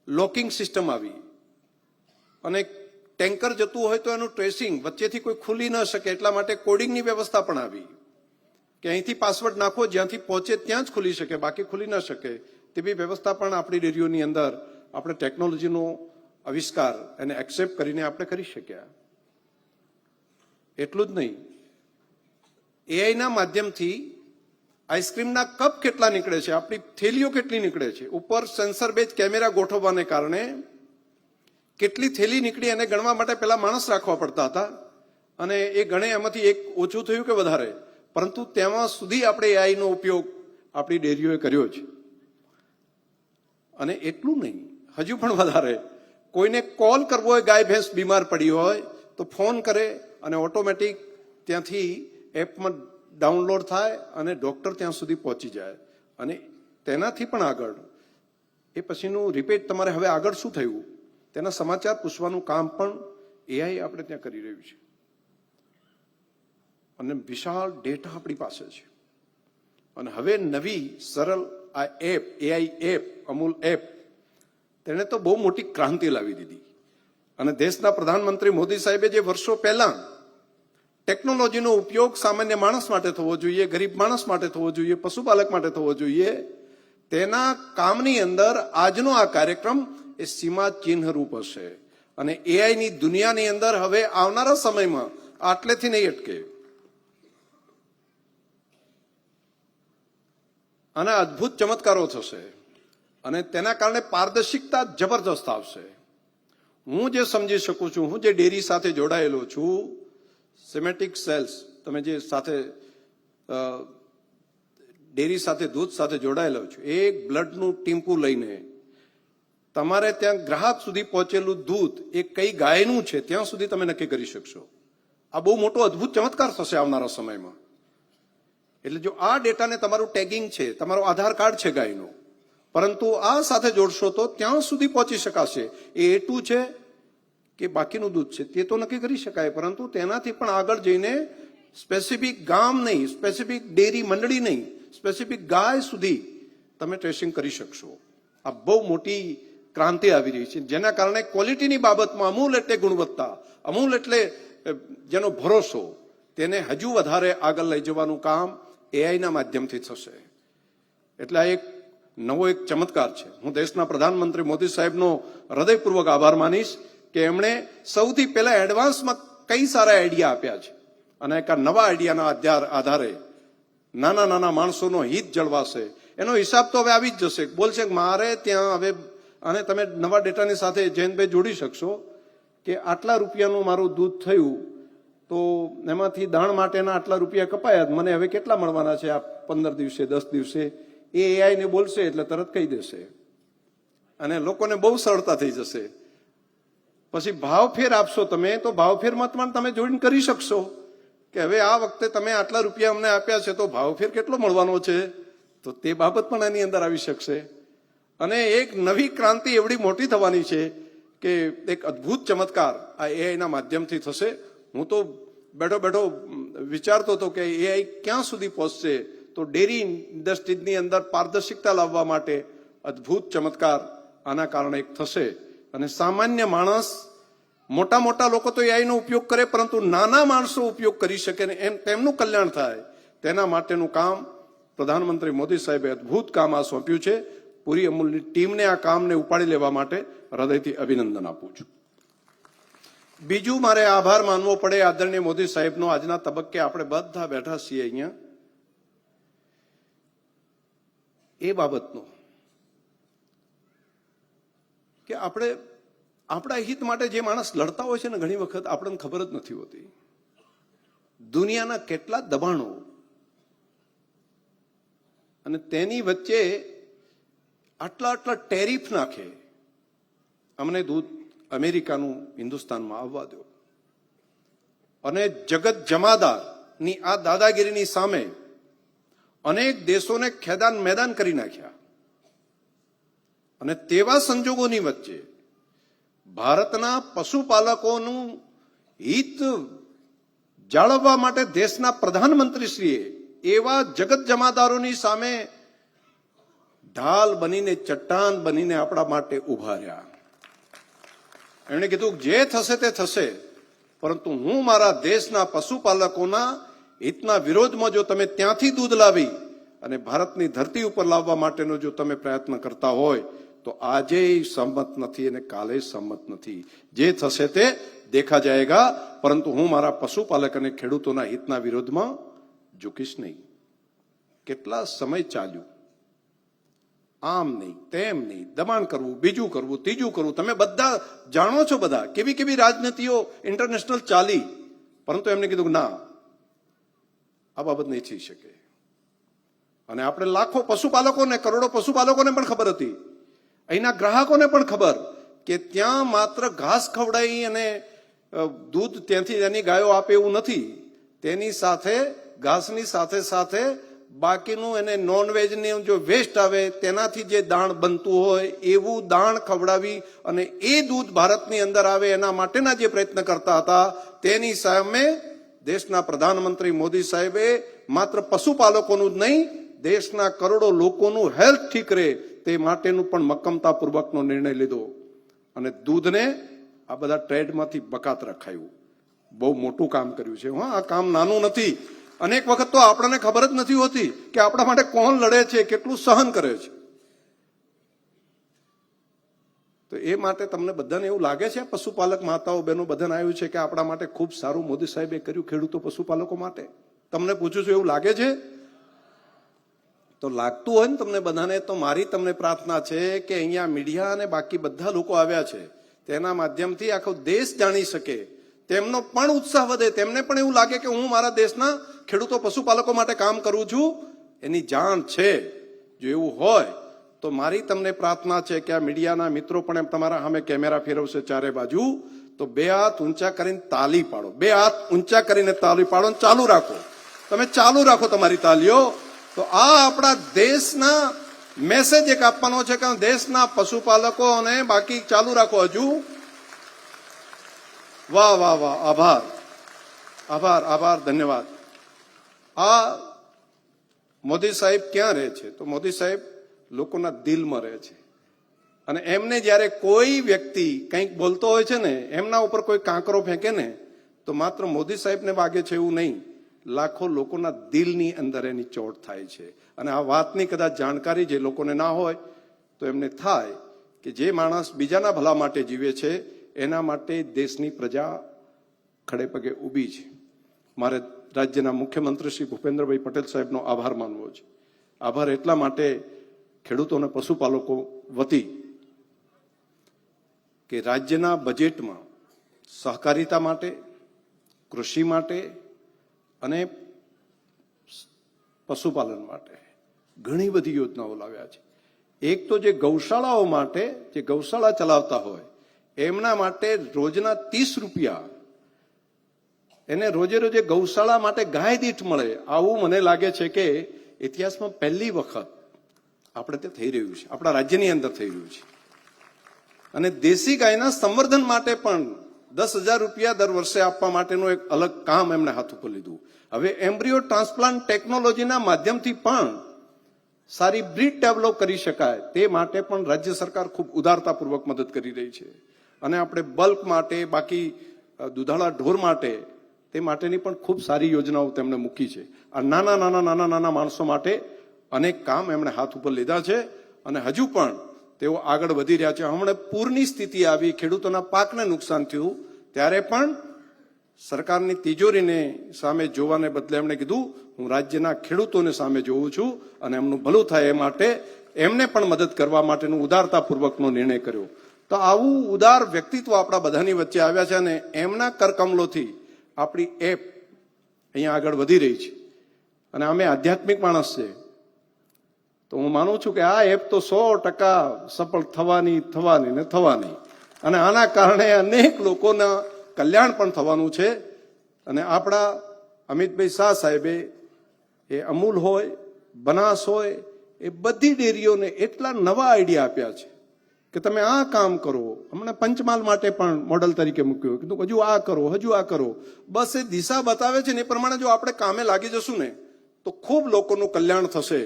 લોકિંગ સિસ્ટમ આવી, અને ટેન્કર જતું હોય તો એનું ટ્રેસિંગ વચ્ચેથી કોઈ ખુલી ન શકે એટલા માટે કોડિંગની વ્યવસ્થા પણ આવી કે અહીંથી પાસવર્ડ નાખો, જ્યાંથી પહોંચે ત્યાં જ ખુલી શકે, બાકી ખુલી ન શકે. તેવી વ્યવસ્થા પણ આપણી ડેરીઓની અંદર આપણે ટેકનોલોજીનો આવિષ્કાર એને એક્સેપ્ટ કરીને આપણે કરી શક્યા. એટલું જ નહીં, એઆઈના માધ્યમથી આઈસ્ક્રીમના કપ કેટલા નીકળે છે, આપણી થેલીઓ કેટલી નીકળે છે, ઉપર સેન્સર બેઝ કેમેરા ગોઠવવાને કારણે કેટલી થેલી નીકળી એને ગણવા માટે પહેલા માણસ રાખવા પડતા હતા, અને એ ગણે એમાંથી એક ઓછું થયું કે વધારે, પરંતુ તેમાં સુધી આપણે એઆઈનો ઉપયોગ આપણી ડેરીઓએ કર્યો છે. અને એટલું નહીં, હજુ પણ વધારે, કોઈને કોલ કરવો હોય, ગાય ભેંસ બીમાર પડી હોય તો ફોન કરે અને ઓટોમેટિક ત્યાંથી એપમાં ડાઉનલોડ થાય અને ડોક્ટર ત્યાં સુધી પહોંચી જાય. અને તેનાથી પણ આગળ એ પછીનું રિપીટ તમારે હવે આગળ શું થયું તેના સમાચાર પૂછવાનું કામ પણ એઆઈ આપણે ત્યાં કરી રહ્યું છે. અને વિશાળ ડેટા આપણી પાસે છે. અને હવે નવી સરળ આ app, AI app, Amul app, તેણે તો બહુ મોટી ક્રાંતિ લાવી દીધી. અને દેશના પ્રધાનમંત્રી મોદી સાહેબે જે વર્ષો પહેલા ટેકનોલોજીનો ઉપયોગ સામાન્ય માણસ માટે થવો જોઈએ, ગરીબ માણસ માટે થવો જોઈએ, પશુપાલક માટે થવો જોઈએ, તેના કામની અંદર આજનો આ કાર્યક્રમ એ સીમા ચિહ્ન રૂપ હશે. અને એઆઈની દુનિયાની અંદર હવે આવનારા સમયમાં આટલેથી નહીં અટકે. આના અદ્ભુત ચમત્કારો થશે અને તેના કારણે પારદર્શિકતા જબરદસ્ત આવશે. હું જે સમજી શકું છું, હું જે ડેરી સાથે જોડાયેલો છું, સિમેટિક સેલ્સ, તમે જે સાથે ડેરી સાથે દૂધ સાથે જોડાયેલો છું, એક બ્લડનું ટીમ્પું લઈને તમારે ત્યાં ગ્રાહક સુધી પહોંચેલું દૂધ એ કઈ ગાયનું છે ત્યાં સુધી તમે નક્કી કરી શકશો. આ બહુ મોટો અદ્ભુત ચમત્કાર થશે આવનારા સમયમાં. એટલે જો આ ડેટાને તમારું ટેગિંગ છે, તમારો આધાર કાર્ડ છે ગાયનો, પરંતુ આ સાથે જોડશો તો ત્યાં સુધી પહોંચી શકાશે. એ એટું છે કે બાકીનું દૂધ છે તે તો નક્કી કરી શકાય, પરંતુ તેનાથી પણ આગળ જઈને સ્પેસિફિક ગામ નહીં, સ્પેસિફિક ડેરી મંડળી નહીં, સ્પેસિફિક ગાય સુધી તમે ટ્રેસિંગ કરી શકશો. આ બહુ મોટી ક્રાંતિ આવી રહી છે, જેના કારણે ક્વોલિટીની બાબતમાં અમૂલ એટલે ગુણવત્તા, અમૂલ એટલે જેનો ભરોસો, તેને હજુ વધારે આગળ લઈ જવાનું કામ એઆઈના માધ્યમથી થશે. એટલે આ એક નવો એક ચમત્કાર છે. હું દેશના પ્રધાનમંત્રી મોદી સાહેબનો હૃદયપૂર્વક આભાર માનીશ કે એમણે સૌથી પહેલા એડવાન્સમાં કઈ સારા આઈડિયા આપ્યા છે, અને એક નવા આઈડિયાના આધારે નાના નાના માણસોનો હિત જળવાશે. એનો હિસાબ તો હવે આવી જ જશે. બોલશે કે મારે ત્યાં હવે, અને તમે નવા ડેટાની સાથે જયંતભાઈ જોડી શકશો કે આટલા રૂપિયાનું મારું દૂધ થયું તો એમાંથી દાણ માટેના આટલા રૂપિયા કપાયા, મને હવે કેટલા મળવાના છે આ 15 દિવસે 10 દિવસે, એ એઆઈને બોલશે એટલે તરત કહી દેશે અને લોકોને બહુ સરળતા થઈ જશે. પછી ભાવફેર આપશો તમે તો ભાવફેરમાં પણ તમે જોઈન કરી શકશો કે હવે આ વખતે તમે આટલા રૂપિયા અમને આપ્યા છે તો ભાવફેર કેટલો મળવાનો છે, તો તે બાબત પણ એની અંદર આવી શકશે. અને એક નવી ક્રાંતિ એવડી મોટી થવાની છે કે એક અદ્ભુત ચમત્કાર આ એઆઈના માધ્યમથી થશે. હું તો બેઠો બેઠો વિચારતો હતો કે એઆઈ ક્યાં સુધી પહોંચશે, તો ડેરી ઇન્ડસ્ટ્રીની અંદર પારદર્શિકતા લાવવા માટે અદ્ભુત ચમત્કાર આના કારણે એક થશે અને સામાન્ય માણસ, મોટા મોટા લોકો તો એઆઈનો ઉપયોગ કરે, પરંતુ નાના માણસો ઉપયોગ કરી શકે ને એમ તેમનું કલ્યાણ થાય, તેના માટેનું કામ પ્રધાનમંત્રી મોદી સાહેબે અદ્ભુત કામ આ સોંપ્યું છે. પૂરી અમૂલની ટીમને આ કામને ઉપાડી લેવા માટે હૃદયથી અભિનંદન આપું છું. બીજું મારે આભાર માનવો પડે આદરણીય મોદી સાહેબનો. આજના તબક્કે આપણે બધા બેઠા છીએ અહીંયા એ બાબતનો કે આપણે આપણા હિત માટે જે માણસ લડતા હોય છે ને, ઘણી વખત આપણને ખબર જ નથી હોતી દુનિયાના કેટલા દબાણો, અને તેની વચ્ચે આટલા ટેરિફ નાખે. અમને દૂધ અમેરિકાનું હિન્દુસ્તાનમાં આવવા દો, અને જગત જમાદારની આ દાદાગીરીની સામે અનેક દેશોને ખેદાન મેદાન કરી નાખ્યા. અને તેવા સંજોગોની વચ્ચે ભારતના પશુપાલકોનું હિત જાળવવા માટે દેશના પ્રધાનમંત્રીશ્રીએ એવા જગત જમાદારોની સામે ઢાલ બનીને, ચટ્ટાન બનીને આપણા માટે ઉભા રહ્યા. એમણે કીધું જે થશે તે થશે, પરંતુ હું મારા દેશના પશુપાલકોના હિતના વિરોધમાં જો તમે ત્યાંથી દૂધ લાવી અને ભારતની ધરતી ઉપર લાવવા માટેનો જો તમે પ્રયત્ન કરતા હોય તો આજે સંમત નથી અને કાલે સંમત નથી. જે થશે તે દેખા જાયગા, પરંતુ હું મારા પશુપાલક અને ખેડૂતોના હિતના વિરોધમાં ઝૂકીશ નહીં. કેટલા સમય ચાલ્યું, આમ નહીં તેમ નહીં, દબાણ કરવું, બીજું કરવું, ત્રીજું કરવું. તમે બધા જાણો છો, બધા કેવી કેવી રાજનીતિઓ ઇન્ટરનેશનલ ચાલી, પરંતુ એમને કીધું કે ના, આ બાબત નહીં થઈ શકે. અને આપણે લાખો પશુપાલકોને, કરોડો પશુપાલકોને પણ ખબર હતી, અહીંના ગ્રાહકોને પણ ખબર કે ત્યાં માત્ર ઘાસ ખવડાવી અને દૂધ ત્યાંથી એની ગાયો આપે એવું નથી. તેની સાથે, ઘાસની સાથે સાથે બાકીનું એને નોનવેજની જો વેસ્ટ આવે તેનાથી જે દાણ બનતું હોય એવું દાણ ખવડાવી અને એ દૂધ ભારતની અંદર આવે એના માટેના જે પ્રયત્ન કરતા હતા, તેની સામે દેશના પ્રધાનમંત્રી મોદી સાહેબે માત્ર પશુપાલકોનું જ નહીં, દેશના કરોડો લોકોનું હેલ્થ ઠીક રહે તે માટેનું પણ મક્કમતાપૂર્વકનો નિર્ણય લીધો. અને દૂધને આ બધા ટ્રેડમાંથી બકાત રખાયું. બહુ મોટું કામ કર્યું છે. હા, આ કામ નાનું નથી. અનેક વખત તો આપણને ખબર જ નથી હોતી કે આપણા માટે કોણ લડે છે, કેટલું સહન કરે છે. તો એ માટે તમને બધાને એવું લાગે છે, પશુપાલક માતાઓ બહેનો બધાને આવ્યું છે કે આપણા માટે ખૂબ સારું મોદી સાહેબે કર્યું ખેડૂતો પશુપાલકો માટે? તમને પૂછું છું, એવું લાગે છે? તો લાગતું હોય ને તમને બધાને, તો મારી તમને પ્રાર્થના છે કે અહીંયા મીડિયા અને બાકી બધા લોકો આવ્યા છે, તેના માધ્યમથી આખો દેશ જાણી શકે, તેમનો પણ ઉત્સાહ વધે, તેમને પણ એવું લાગે કે હું મારા દેશના ખેડૂતો પશુપાલકો માટે કામ કરું છું, એની જાણ છે. જો એવું હોય તો મારી તમને પ્રાર્થના છે કે આ મીડિયાના મિત્રો પણ એમ તમારા સામે કેમેરા ફેરવશે ચારે બાજુ, તો બે હાથ ઊંચા કરીને તાલી પાડો. બે હાથ ઊંચા કરીને તાલી પાડો, ચાલુ રાખો. તમે ચાલુ રાખો તમારી તાલીઓ. તો આ આપણા દેશના મેસેજ એક આપવાનો છે કે દેશના પશુપાલકો અને બાકી ચાલુ રાખો હજુ. વાહ વાહ વાહ, આભાર આભાર આભાર, ધન્યવાદ. આ મોદી સાહેબ ક્યાં રહે છે? તો મોદી સાહેબ લોકોના દિલમાં રહે છે. અને એમને જ્યારે કોઈ વ્યક્તિ કંઈક બોલતો હોય છે ને, એમના ઉપર કોઈ કાંકરો ફેંકે ને, તો માત્ર મોદી સાહેબને વાગે છે એવું નહીં, લાખો લોકોના દિલની અંદર એની ચોટ થાય છે. અને આ વાતની કદાચ જાણકારી જે લોકોને ના હોય તો એમને થાય કે જે માણસ બીજાના ભલા માટે જીવે છે એના માટે દેશની પ્રજા ખડે પગે ઊભી છે. મારે રાજ્યના મુખ્યમંત્રી શ્રી ભૂપેન્દ્રભાઈ પટેલ સાહેબનો આભાર માનવો છે. આભાર એટલા માટે ખેડૂતો અને પશુપાલકો વતી કે રાજ્યના બજેટમાં સહકારિતા માટે, કૃષિ માટે અને પશુપાલન માટે ઘણી બધી યોજનાઓ લાવ્યા છે. એક તો જે ગૌશાળાઓ માટે, જે ગૌશાળા ચલાવતા હોય એમના માટે રોજના 30 રૂપિયા એને રોજે રોજે ગૌશાળા માટે ગાય દીઠ મળે. આવું મને લાગે છે કે ઇતિહાસમાં પહેલી વખત આપણે તે થઈ રહ્યું છે, આપણા રાજ્યની અંદર થઈ રહ્યું છે. અને દેશી ગાયના સંવર્ધન માટે પણ 10,000 રૂપિયા દર વર્ષે આપવા માટેનું એક અલગ કામ એમને હાથ ઉપર લીધું. હવે એમ્બ્રિયો ટ્રાન્સપ્લાન્ટ ટેકનોલોજીના માધ્યમથી પણ સારી બ્રીડ ડેવલપ કરી શકાય તે માટે પણ રાજ્ય સરકાર ખૂબ ઉદારતાપૂર્વક મદદ કરી રહી છે. અને આપણે બલ્ક માટે, બાકી દુધાળા ઢોર માટે, તે માટેની પણ ખૂબ સારી યોજનાઓ તેમણે મૂકી છે. આ નાના માણસો માટે અનેક કામ એમણે હાથ ઉપર લીધા છે અને હજુ પણ તેઓ આગળ વધી રહ્યા છે. હમણાં પૂરની સ્થિતિ આવી, ખેડૂતોના પાકને નુકસાન થયું, ત્યારે પણ સરકારની તિજોરીને સામે જોવાને બદલે એમણે કીધું હું રાજ્યના ખેડૂતોને સામે જોઉં છું અને એમનું ભલું થાય એ માટે એમને પણ મદદ કરવા માટેનો ઉદારતાપૂર્વકનો નિર્ણય કર્યો. તો આવું ઉદાર વ્યક્તિત્વ આપણા બધાની વચ્ચે આવ્યા છે અને એમના કરકમલોથી આપણી એપ અહીંયા આગળ વધી રહી છે. અને અમે આધ્યાત્મિક માણસ છે તો હું માનું છું કે આ એપ તો 100% સફળ થવાની. અને આના કારણે અનેક લોકોના કલ્યાણ પણ થવાનું છે. અને આપણા અમિતભાઈ શાહ સાહેબે એ અમૂલ હોય, બનાસ હોય, એ બધી ડેરીઓને એટલા નવા આઈડિયા આપ્યા છે કે તમે આ કામ કરો. હમણાં પંચમહાલ માટે પણ મોડલ તરીકે મૂક્યું, કીધું હજુ આ કરો. બસ એ દિશા બતાવે છે ને એ પ્રમાણે જો આપણે કામે લાગી જશું ને તો ખૂબ લોકોનું કલ્યાણ થશે.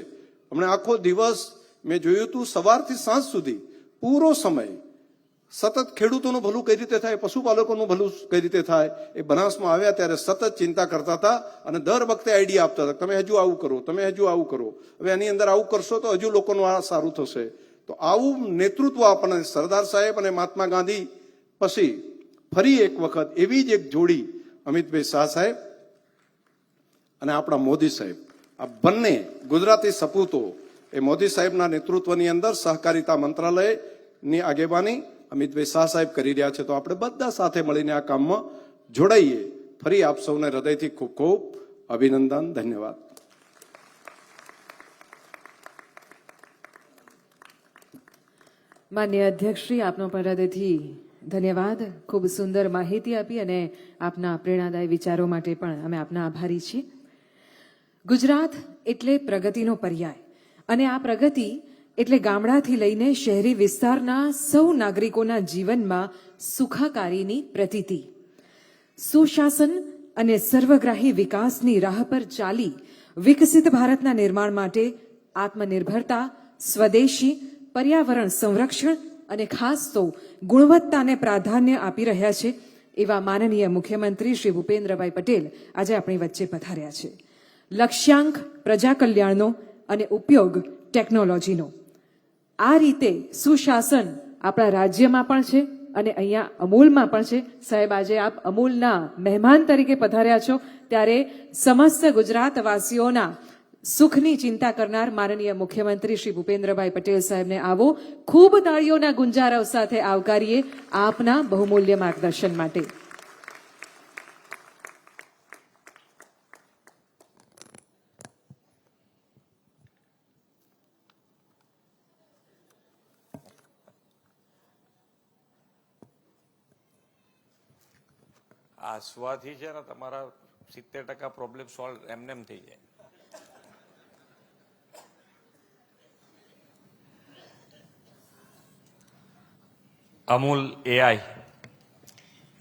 હમણાં આખો દિવસ મેં જોયું હતું, સવારથી સાંજ સુધી પૂરો સમય સતત ખેડૂતોનું ભલું કઈ રીતે થાય, પશુપાલકોનું ભલું કઈ રીતે થાય, એ બનાસમાં આવ્યા ત્યારે સતત ચિંતા કરતા હતા અને દર વખતે આઈડિયા આપતા હતા, તમે હજુ આવું કરો, હવે આની અંદર આવું કરશો તો હજુ લોકોનું આ સારું થશે. તો આવું નેતૃત્વ આપણને સરદાર સાહેબ અને મહાત્મા ગાંધી પછી ફરી એક વખત એવી જ એક જોડી અમિતભાઈ શાહ સાહેબ અને આપણા મોદી સાહેબ, આ બંને ગુજરાતી સપૂતો એ મોદી સાહેબના નેતૃત્વની અંદર સહકારિતા મંત્રાલયની આગેવાની અમિતભાઈ શાહ સાહેબ કરી રહ્યા છે. તો આપણે બધા સાથે મળીને આ કામમાં જોડાઈએ. ફરી આપ સૌને હૃદયથી ખૂબ ખૂબ અભિનંદન, ધન્યવાદ. માન્ય અધ્યક્ષશ્રી, આપનો પણ હૃદયથી ધન્યવાદ. ખૂબ સુંદર માહિતી આપી અને આપના પ્રેરણાદાયી વિચારો માટે પણ અમે આપના આભારી છીએ. ગુજરાત એટલે પ્રગતિનો પર્યાય અને આ પ્રગતિ એટલે ગામડાથી લઈને શહેરી વિસ્તારના સૌ નાગરિકોના જીવનમાં સુખાકારીની પ્રતીતિ. સુશાસન અને સર્વગ્રાહી વિકાસની રાહ પર ચાલી વિકસિત ભારતના નિર્માણ માટે આત્મનિર્ભરતા, સ્વદેશી, પર્યાવરણ સંરક્ષણ અને ખાસ તો ગુણવત્તાને પ્રાધાન્ય આપી રહ્યા છે એવા માનનીય મુખ્યમંત્રી શ્રી ભૂપેન્દ્રભાઈ પટેલ આજે આપણી વચ્ચે પધાર્યા છે. લક્ષ્યાંક પ્રજા કલ્યાણનો અને ઉપયોગ ટેકનોલોજીનો. આ રીતે સુશાસન આપણા રાજ્યમાં પણ છે અને અહીંયા અમૂલમાં પણ છે. સાહેબ, આજે આપ અમૂલના મહેમાન તરીકે પધાર્યા છો ત્યારે સમસ્ત ગુજરાતવાસીઓના સુખની ચિંતા કરનાર માનનીય મુખ્યમંત્રી શ્રી ભૂપેન્દ્રભાઈ પટેલ સાહેબને આવો ખૂબ તાળીઓના ગુંજારવ સાથે આવકારીએ આપના બહુમૂલ્ય માર્ગદર્શન માટે. આ સ્વાથી છે ને તમારા 70% પ્રોબ્લેમ સોલ્વ એમનેમ થઈ જાય. અમૂલ એઆઈ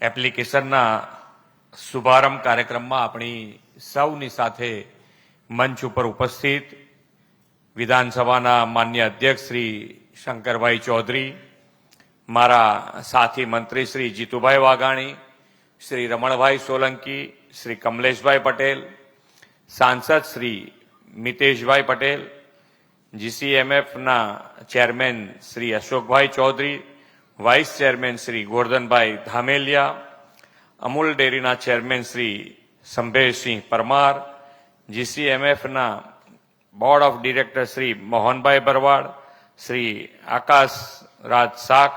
એપ્લિકેશનના શુભારંભ કાર્યક્રમમાં આપણી સૌની સાથે મંચ ઉપર ઉપસ્થિત વિધાનસભાના માન્ય અધ્યક્ષ શ્રી શંકરભાઈ ચૌધરી, મારા સાથી મંત્રી શ્રી જીતુભાઈ વાઘાણી, શ્રી રમણભાઈ સોલંકી, શ્રી કમલેશભાઈ પટેલ, સાંસદ શ્રી મિતેશભાઈ પટેલ, જીસીએમએફના chairman Shri Ashokbhai Chaudhary, vice chairman Shri Gordhanbhai Dhameliya, Amul ડેરીના ચેરમેન શ્રી સંભેશસિંહ પરમાર, જીસીએમએફના board of director Shri Mohanbhai Bharwad, Shri Akash Raj Shah,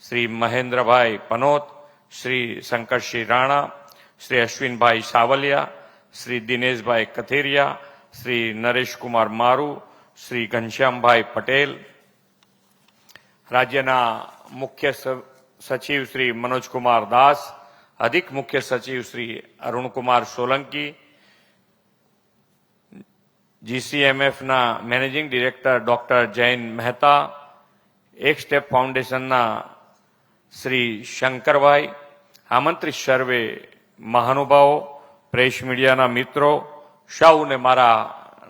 Shri મહેન્દ્રભાઈ પનોત, શ્રી શંકરસિંહ રાણા, શ્રી અશ્વિનભાઈ સાવલિયા, શ્રી દિનેશભાઈ કથેરિયા, શ્રી નરેશકુમાર મારુ, શ્રી ઘનશ્યામભાઈ પટેલ, રાજ્યના મુખ્ય સચિવ શ્રી મનોજકુમાર દાસ, અધિક મુખ્ય સચિવ શ્રી અરુણકુમાર સોલંકી, જીસીએમએફના managing director doctor Jain Mehta, એક સ્ટેપ ફાઉન્ડેશનના શ્રી શંકરભાઈ, આમંત્રિત સર્વે મહાનુભાવો, પ્રેસ મીડિયાના મિત્રો, સૌને મારા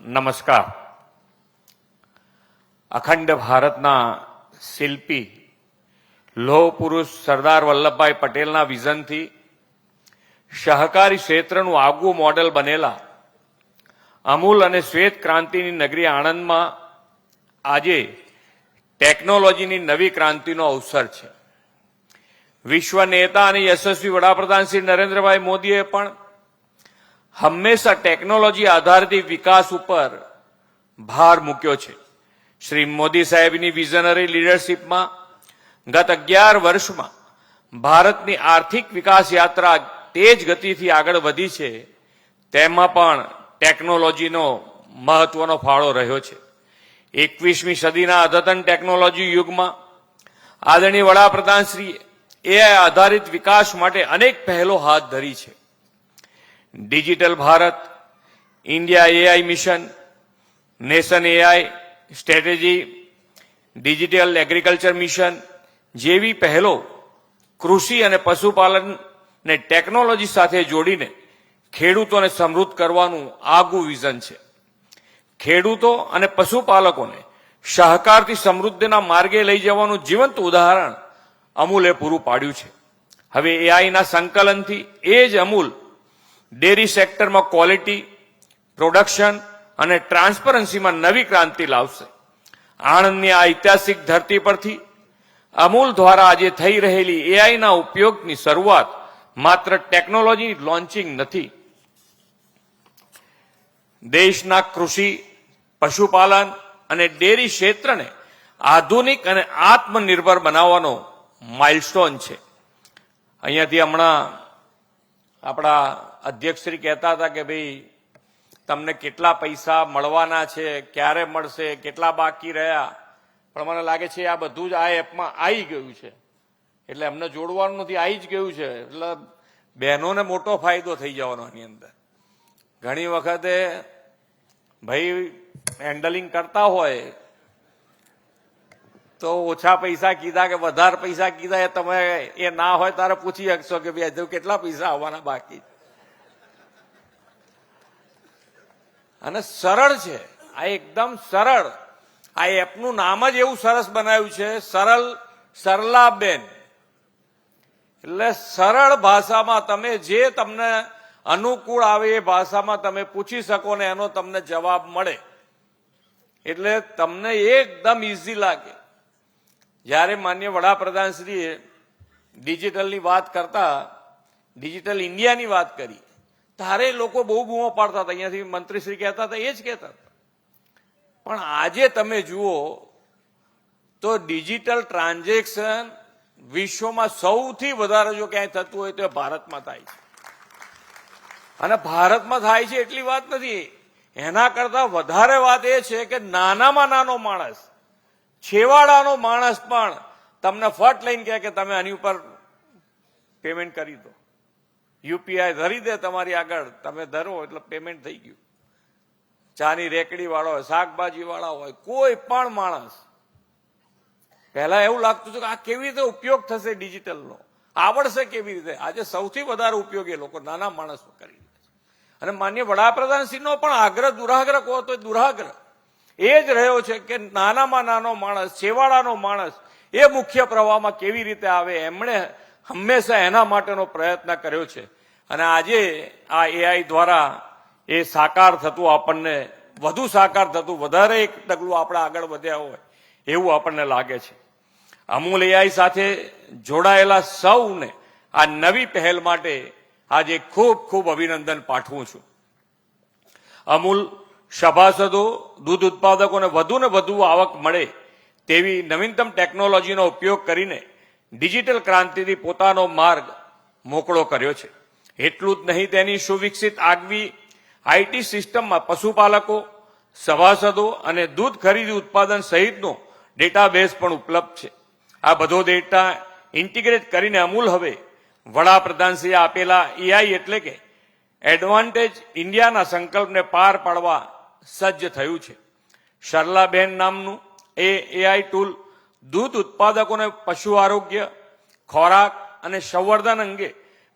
નમસ્કાર. અખંડ ભારતના શિલ્પી લોહ પુરુષ સરદાર વલ્લભભાઈ પટેલના વિઝનથી સહકારી ક્ષેત્રનું આગવું મોડેલ બનેલા અમૂલ અને શ્વેત ક્રાંતિની નગરી આણંદમાં આજે ટેકનોલોજીની નવી ક્રાંતિનો અવસર છે. વિશ્વ નેતા અને યશસ્વી વડાપ્રધાન શ્રી નરેન્દ્રભાઈ મોદીએ પણ હંમેશા ટેકનોલોજી આધારિત વિકાસ ઉપર ભાર મૂક્યો છે. શ્રી મોદી સાહેબની વિઝનરી લીડરશીપમાં ગત 11 વર્ષમાં ભારતની આર્થિક વિકાસ યાત્રા તેજ ગતિથી આગળ વધી છે. તેમાં પણ ટેકનોલોજીનો મહત્વનો ફાળો રહ્યો છે. 21મી સદીના અદ્યતન ટેકનોલોજી યુગમાં આદરણીય વડાપ્રધાન શ્રીએ એઆઈ આધારિત વિકાસ માટે અનેક પહેલો હાથ ધરી છે. Digital Bharat, India AI mission, nation AI strategy, digital agriculture mission જેવી પહેલો કૃષિ અને પશુપાલનને ટેકનોલોજી સાથે જોડીને ખેડૂતોને સમૃદ્ધ કરવાનું આગવું વિઝન છે. ખેડૂતો અને પશુપાલકોને સહકારથી સમૃદ્ધિના માર્ગે લઈ જવાનું જીવંત ઉદાહરણ અમૂલે પૂરું પાડ્યું છે. હવે એઆઈના સંકલનથી એ જ અમૂલ ડેરી સેક્ટરમાં ક્વોલિટી, પ્રોડક્શન અને ટ્રાન્સપરન્સીમાં નવી ક્રાંતિ લાવશે. આણંદની આ ઐતિહાસિક ધરતી પરથી અમૂલ દ્વારા આજે થઈ રહેલી એઆઈના ઉપયોગની શરૂઆત માત્ર ટેકનોલોજી લોન્ચિંગ નથી, દેશના કૃષિ, પશુપાલન અને ડેરી ક્ષેત્રને આધુનિક અને આત્મનિર્ભર બનાવવાનો માઇલસ્ટોન છે. અહીંયાથી હમણાં આપણા અધ્યક્ષશ્રી કહેતા હતા કે ભાઈ તમને કેટલા પૈસા મળવાના છે, ક્યારે મળશે, કેટલા બાકી રહ્યા, પણ મને લાગે છે આ બધું જ આ એપમાં આવી ગયું છે. એટલે અમને જોડવાનું નથી, આવી જ ગયું છે. એટલે બહેનોને મોટો ફાયદો થઈ જવાનો આની અંદર. ઘણી વખતે ભાઈ હેન્ડલિંગ કરતા હોય તો ઓછા પૈસા કીધા કે વધારે પૈસા કીધા એ તમે એ ના હોય તારે પૂછી શકશો કે ભાઈ હજુ કેટલા પૈસા આવવાના બાકી. અને સરળ છે આ, એકદમ સરળ. આ એપનું નામ જ એવું સરસ બનાવ્યું છે, સરલાબેન. એટલે સરળ ભાષામાં તમે જે તમને અનુકૂળ આવે એ ભાષામાં તમે પૂછી શકો ને એનો તમને જવાબ મળે. એટલે તમને એકદમ ઇઝી લાગે. જ્યારે માન્ય વડાપ્રધાનશ્રીએ ડિજિટલની વાત કરતા, ડિજિટલ ઇન્ડિયાની વાત કરી, તારે લોકો બહુ બૂમો પાડતા હતા. અહીંયાથી મંત્રીશ્રી કહેતા હતા, એ જ કહેતા હતા. પણ આજે તમે જુઓ તો ડિજિટલ ટ્રાન્ઝેક્શન વિશ્વમાં સૌથી વધારે જો ક્યાંય થતું હોય તો ભારતમાં થાય છે. અને ભારતમાં થાય છે એટલી વાત નથી, એના કરતા વધારે વાત એ છે કે નાનામાં નાનો માણસ, છેવાડાનો માણસ પણ તમને ફટ લઈને કહે કે તમે આની ઉપર પેમેન્ટ કરી દો, યુપીઆઈ ધરી દે તમારી આગળ, તમે ધરો એટલે પેમેન્ટ થઈ ગયું. ચાની રેકડી વાળો હોય, શાકભાજી વાળા હોય, કોઈ પણ માણસ. પહેલા એવું લાગતું હતું કે આ કેવી રીતે ઉપયોગ થશે ડિજિટલનો, આવડશે કેવી રીતે. આજે સૌથી વધારે ઉપયોગ એ લોકો નાના માણસો કરી. અને માન્ય વડાપ્રધાનશ્રીનો પણ આગ્રહ દુરાગ્રહ કહો તો દુરાગ્રહ એ જ રહ્યો છે કે નાનામાં નાનો માણસ, છેવાડાનો માણસ એ મુખ્ય પ્રવાહમાં કેવી રીતે આવે. એમણે હંમેશા એના માટેનો પ્રયત્ન કર્યો છે. અને આજે આ એઆઈ દ્વારા એ સાકાર થતું, આપણને વધુ સાકાર થતું, વધારે એક ડગલું આપણે આગળ વધ્યા હોય એવું આપણને લાગે છે. અમૂલ એઆઈ સાથે જોડાયેલા સૌને આ નવી પહેલ માટે આજે ખૂબ ખૂબ અભિનંદન પાઠવું છું. અમૂલ સભાસદો, દૂધ ઉત્પાદકોને વધુ ને વધુ આવક મળે તેવી નવીનતમ ટેકનોલોજીનો ઉપયોગ કરીને ડિજિટલ ક્રાંતિથી પોતાનો માર્ગ મોકળો કર્યો છે. એટલું જ નહીં, તેની સુવિકસિત આગવી આઈટી સિસ્ટમમાં પશુપાલકો, સભાસદો અને દૂધ ખરીદી ઉત્પાદન સહિતનો ડેટાબેઝ પણ ઉપલબ્ધ છે. આ બધો ડેટા ઇન્ટિગ્રેટ કરીને અમૂલ હવે વડાપ્રધાનશ્રીએ આપેલા એઆઈ એટલે કે એડવાન્ટેજ ઇન્ડિયાના સંકલ્પને પાર પાડવા સજ્જ થયું છે. સરલાબેન નામનું એ એઆઈ ટૂલ દૂધ ઉત્પાદકોને પશુ આરોગ્ય, ખોરાક અને સંવર્ધન અંગે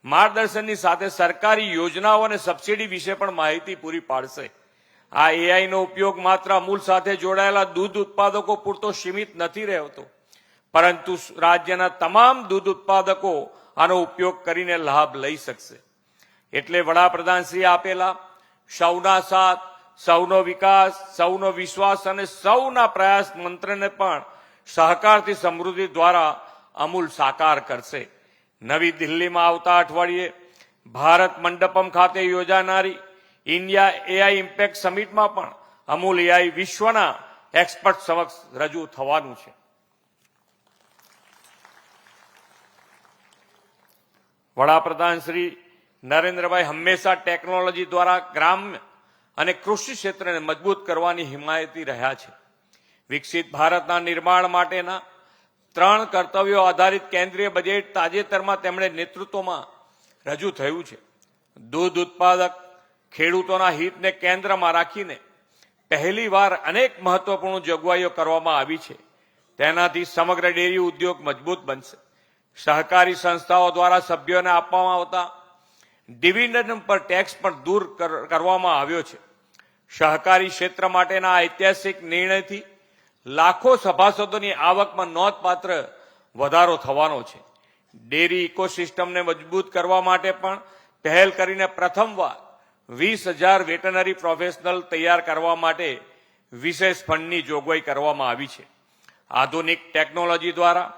માર્ગદર્શનની સાથે સરકારી યોજનાઓ અને સબસિડી વિશે પણ માહિતી પૂરી પાડશે. આ એઆઈ નો ઉપયોગ માત્ર અમૂલ સાથે જોડાયેલા દૂધ ઉત્પાદકો પૂરતો સીમિત નથી રહેતો, પરંતુ રાજ્યના તમામ દૂધ ઉત્પાદકો આનો ઉપયોગ કરીને લાભ લઈ શકશે. એટલે વડાપ્રધાનશ્રીએ આપેલા સૌના સાથ, સૌનો વિકાસ, સૌનો વિશ્વાસ અને સૌના પ્રયાસ મંત્રને પણ સહકારથી સમૃદ્ધિ દ્વારા અમૂલ સાકાર કરશે. નવી દિલ્હીમાં આવતા અઠવાડિયે ભારત મંડપમ ખાતે યોજાનારી ઇન્ડિયા એઆઈ ઇમ્પેક્ટ સમિટમાં પણ અમૂલ એઆઈ વિશ્વના એક્સપર્ટ સમક્ષ રજૂ થવાનું છે. વડાપ્રધાન શ્રી નરેન્દ્રભાઈ હંમેશા ટેકનોલોજી દ્વારા ગ્રામ્ય અને કૃષિ ક્ષેત્રને મજબૂત કરવાની હિમાયતી રહ્યા છે. વિકસિત ભારતના નિર્માણ માટેના 3 કર્તવ્યો આધારિત કેન્દ્રીય બજેટ તાજેતરમાં તેમણે નેતૃત્વમાં રજૂ થયું છે. દૂધ ઉત્પાદક ખેડૂતોના હિતને કેન્દ્રમાં રાખીને પહેલીવાર અનેક મહત્વપૂર્ણ જોગવાઈઓ કરવામાં આવી છે. તેનાથી સમગ્ર ડેરી ઉદ્યોગ મજબૂત બનશે. સહકારી સંસ્થાઓ દ્વારા સભ્યોને આપવામાં આવતા ડિવિડન્ડ પર ટેક્સ પણ દૂર કરવામાં આવ્યો છે. સહકારી ક્ષેત્ર માટેના ઐતિહાસિક નિર્ણયથી લાખો સભાસદોની આવકમાં નોંધપાત્ર વધારો થવાનો છે. ડેરી ઇકોસિસ્ટમને મજબૂત કરવા માટે પણ પહેલ કરીને પ્રથમવાર 20,000 વેટરનરી પ્રોફેશનલ તૈયાર કરવા માટે વિશેષ ફંડની જોગવાઈ કરવામાં આવી છે. આધુનિક ટેકનોલોજી દ્વારા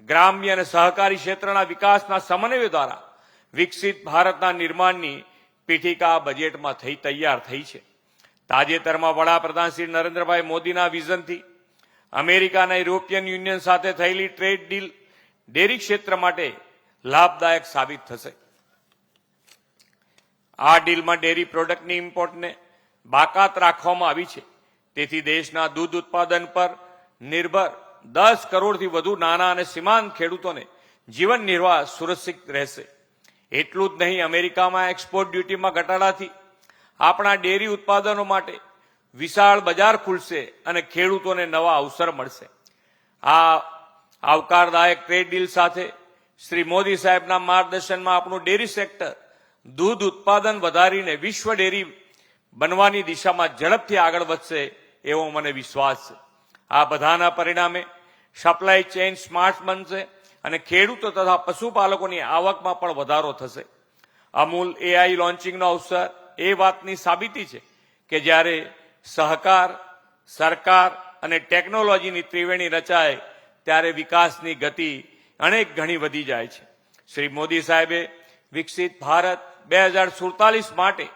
ગ્રામ્ય અને સહકારી ક્ષેત્રના વિકાસના સમન્વય દ્વારા વિકસિત ભારતના નિર્માણની પીઠિકા બજેટમાં તૈયાર થઈ છે. તાજેતરમાં વડાપ્રધાન શ્રી નરેન્દ્રભાઈ મોદીના વિઝનથી અમેરિકા અને યુરોપિયન યુનિયન સાથે થયેલી ટ્રેડ ડીલ ડેરી ક્ષેત્ર માટે લાભદાયક સાબિત થશે. આ ડીલમાં ડેરી પ્રોડક્ટની ઇમ્પોર્ટને બાકાત રાખવામાં આવી છે. તેથી દેશના દૂધ ઉત્પાદન પર નિર્ભર 10 કરોડથી વધુ નાના અને સીમાંત ખેડૂતોને જીવન નિર્વાહ સુરક્ષિત રહેશે. એટલું જ નહીં, અમેરિકામાં એક્સપોર્ટ ડ્યુટીમાં ઘટાડાથી આપણા ડેરી ઉત્પાદનો માટે વિશાળ બજાર ખુલશે અને ખેડૂતોને નવા અવસર મળશે. આ આવકારદાયક ટ્રેડ ડીલ સાથે શ્રી મોદી સાહેબના માર્ગદર્શનમાં આપણું ડેરી સેક્ટર દૂધ ઉત્પાદન વધારીને વિશ્વ ડેરી બનવાની દિશામાં ઝડપથી આગળ વધશે એવો મને વિશ્વાસ છે. આ બધાના પરિણામે સપ્લાય ચેઇન સ્માર્ટ બનશે અને ખેડૂતો તથા પશુપાલકોની આવકમાં પણ વધારો થશે. અમૂલ એઆઈ લોન્ચિંગનો અવસર એ વાતની સાબિતી છે કે જ્યારે સહકાર, સરકાર અને ટેકનોલોજીની ત્રિવેણી રચાય ત્યારે વિકાસની ગતિ અનેક ગણી વધી જાય છે. શ્રી મોદી સાહેબે વિકસિત ભારત 2047 માટે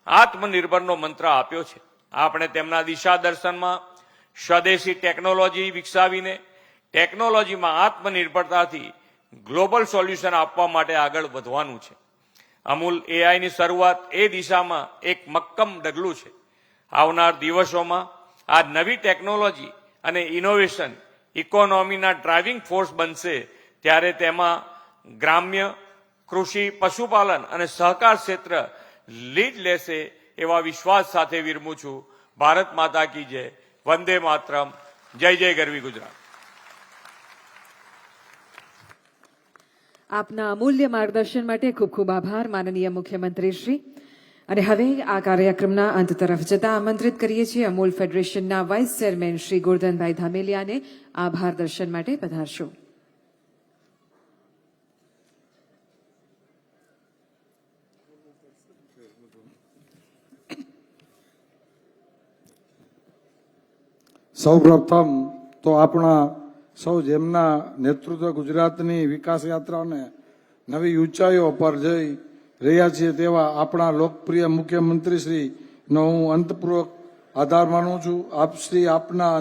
આત્મનિર્ભરનો મંત્ર આપ્યો છે. આપણે તેમના દિશા દર્શનમાં સ્વદેશી ટેકનોલોજી વિકસાવીને ટેકનોલોજીમાં આત્મનિર્ભરતાથી ગ્લોબલ સોલ્યુશન આપવા માટે આગળ વધવાનું છે. અમૂલ એઆઈની શરૂઆત એ દિશામાં એક મક્કમ ડગલું છે. આવનાર દિવસોમાં આ નવી ટેકનોલોજી અને ઇનોવેશન ઇકોનોમીના ડ્રાઇવિંગ ફોર્સ બનશે. ત્યારે તેમાં ગ્રામ્ય, કૃષિ, પશુપાલન અને સહકાર ક્ષેત્ર લીડ લેશે એવા વિશ્વાસ સાથે વિરમું છું. ભારત માતા કી જય. વંદે માતરમ. જય જય ગરવી ગુજરાત. આપના અમૂલ્ય માર્ગદર્શન માટે ખૂબ ખૂબ આભાર માનનીય મુખ્યમંત્રી શ્રી. અને હવે આ કાર્યક્રમના અંત તરફ જતા આમંત્રિત કરીએ છીએ અમૂલ ફેડરેશનના વાઇસ ચેરમેન શ્રી ગોરધનભાઈ ધામેલિયાને આભાર દર્શન માટે પધારશો. સૌપ્રથમ તો આપણા સૌ જેમના નેતૃત્વ ગુજરાતની વિકાસ યાત્રાને નવી ઊંચાઈઓ પર જઈ રહ્યા છીએ તેવા આપણા લોકપ્રિય મુખ્યમંત્રીશ્રીનો હું અંતપૂર્વક આભાર માનું છું. આપશ્રી આપના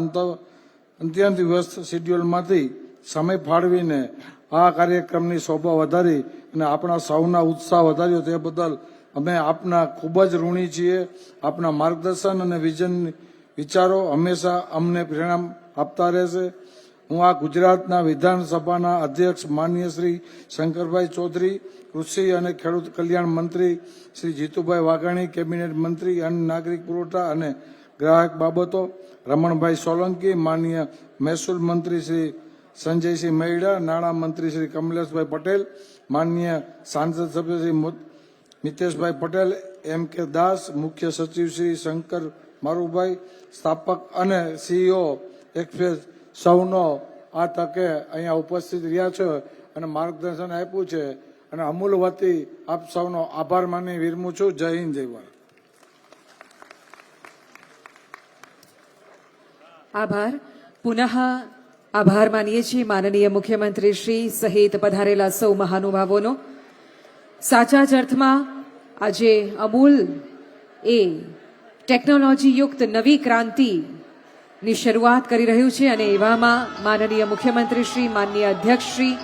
અત્યંત વ્યસ્ત શેડ્યુલમાંથી સમય ફાળવીને આ કાર્યક્રમની શોભા વધારી અને આપણા સૌના ઉત્સાહ વધાર્યો તે બદલ અમે આપના ખૂબ જ ઋણી છીએ. આપના માર્ગદર્શન અને વિચારો હંમેશા અમને પ્રેરણા આપતા રહેશે. હું આ ગુજરાતના વિધાનસભાના અધ્યક્ષ માનનીય શ્રી શંકરભાઈ ચૌધરી, કૃષિ અને ખેડૂત કલ્યાણ મંત્રી શ્રી જીતુભાઈ વાઘાણી, કેબિનેટ મંત્રી અન્ન નાગરિક પુરવઠા અને ગ્રાહક બાબતો રમણભાઈ સોલંકી, માનનીય મહેસૂલ મંત્રી શ્રી સંજયસિંહ મૈડા, નાણાં મંત્રી શ્રી કમલેશભાઈ પટેલ, માનનીય સાંસદ સભ્ય શ્રી મિતેશભાઈ પટેલ, એમ કે દાસ, મુખ્ય સચિવ શ્રી શંકર મારુભાઈ, સ્થાપક અને સીઈઓ એક્સપ્રેસ સૌનો આ તકે અહીંયા ઉપસ્થિત રહ્યા છે અને માર્ગદર્શન આપ્યું છે અને અમૂલ વતી આપ સૌનો આભાર માની વિરમું છું. જય હિન્દ, જય ભારત. આભાર. પુનઃ આભાર માનીએ છીએ માનનીય મુખ્યમંત્રી શ્રી સહિત પધારેલા સૌ મહાનુભાવોનો. સાચા જ અર્થમાં આજે અમૂલ એ ટેકનોલોજી યુક્ત નવી ક્રાંતિની શરૂઆત કરી રહ્યું છે અને એવામાં માનનીય મુખ્યમંત્રી શ્રી, માનનીય અધ્યક્ષ શ્રી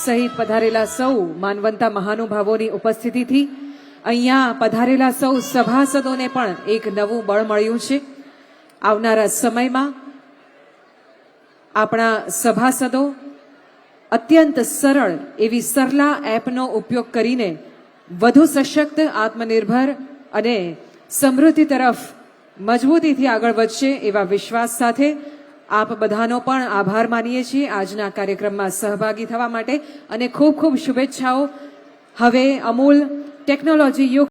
સહિત પધારેલા સૌ માનવંતા મહાનુભાવોની ઉપસ્થિતિથી અહીંયા પધારેલા સૌ સભાસદોને પણ એક નવું બળ મળ્યું છે. આવનારા સમયમાં આપણા સભાસદો અત્યંત સરળ એવી સરલા એપનો ઉપયોગ કરીને વધુ સશક્ત, આત્મનિર્ભર અને સમૃદ્ધિ તરફ મજબૂતીથી આગળ વધશે એવા વિશ્વાસ સાથે આપ બધાનો પણ આભાર માનીએ છીએ આજના કાર્યક્રમમાં સહભાગી થવા માટે અને ખૂબ ખૂબ શુભેચ્છાઓ. હવે અમૂલ ટેકનોલોજી યુક્ત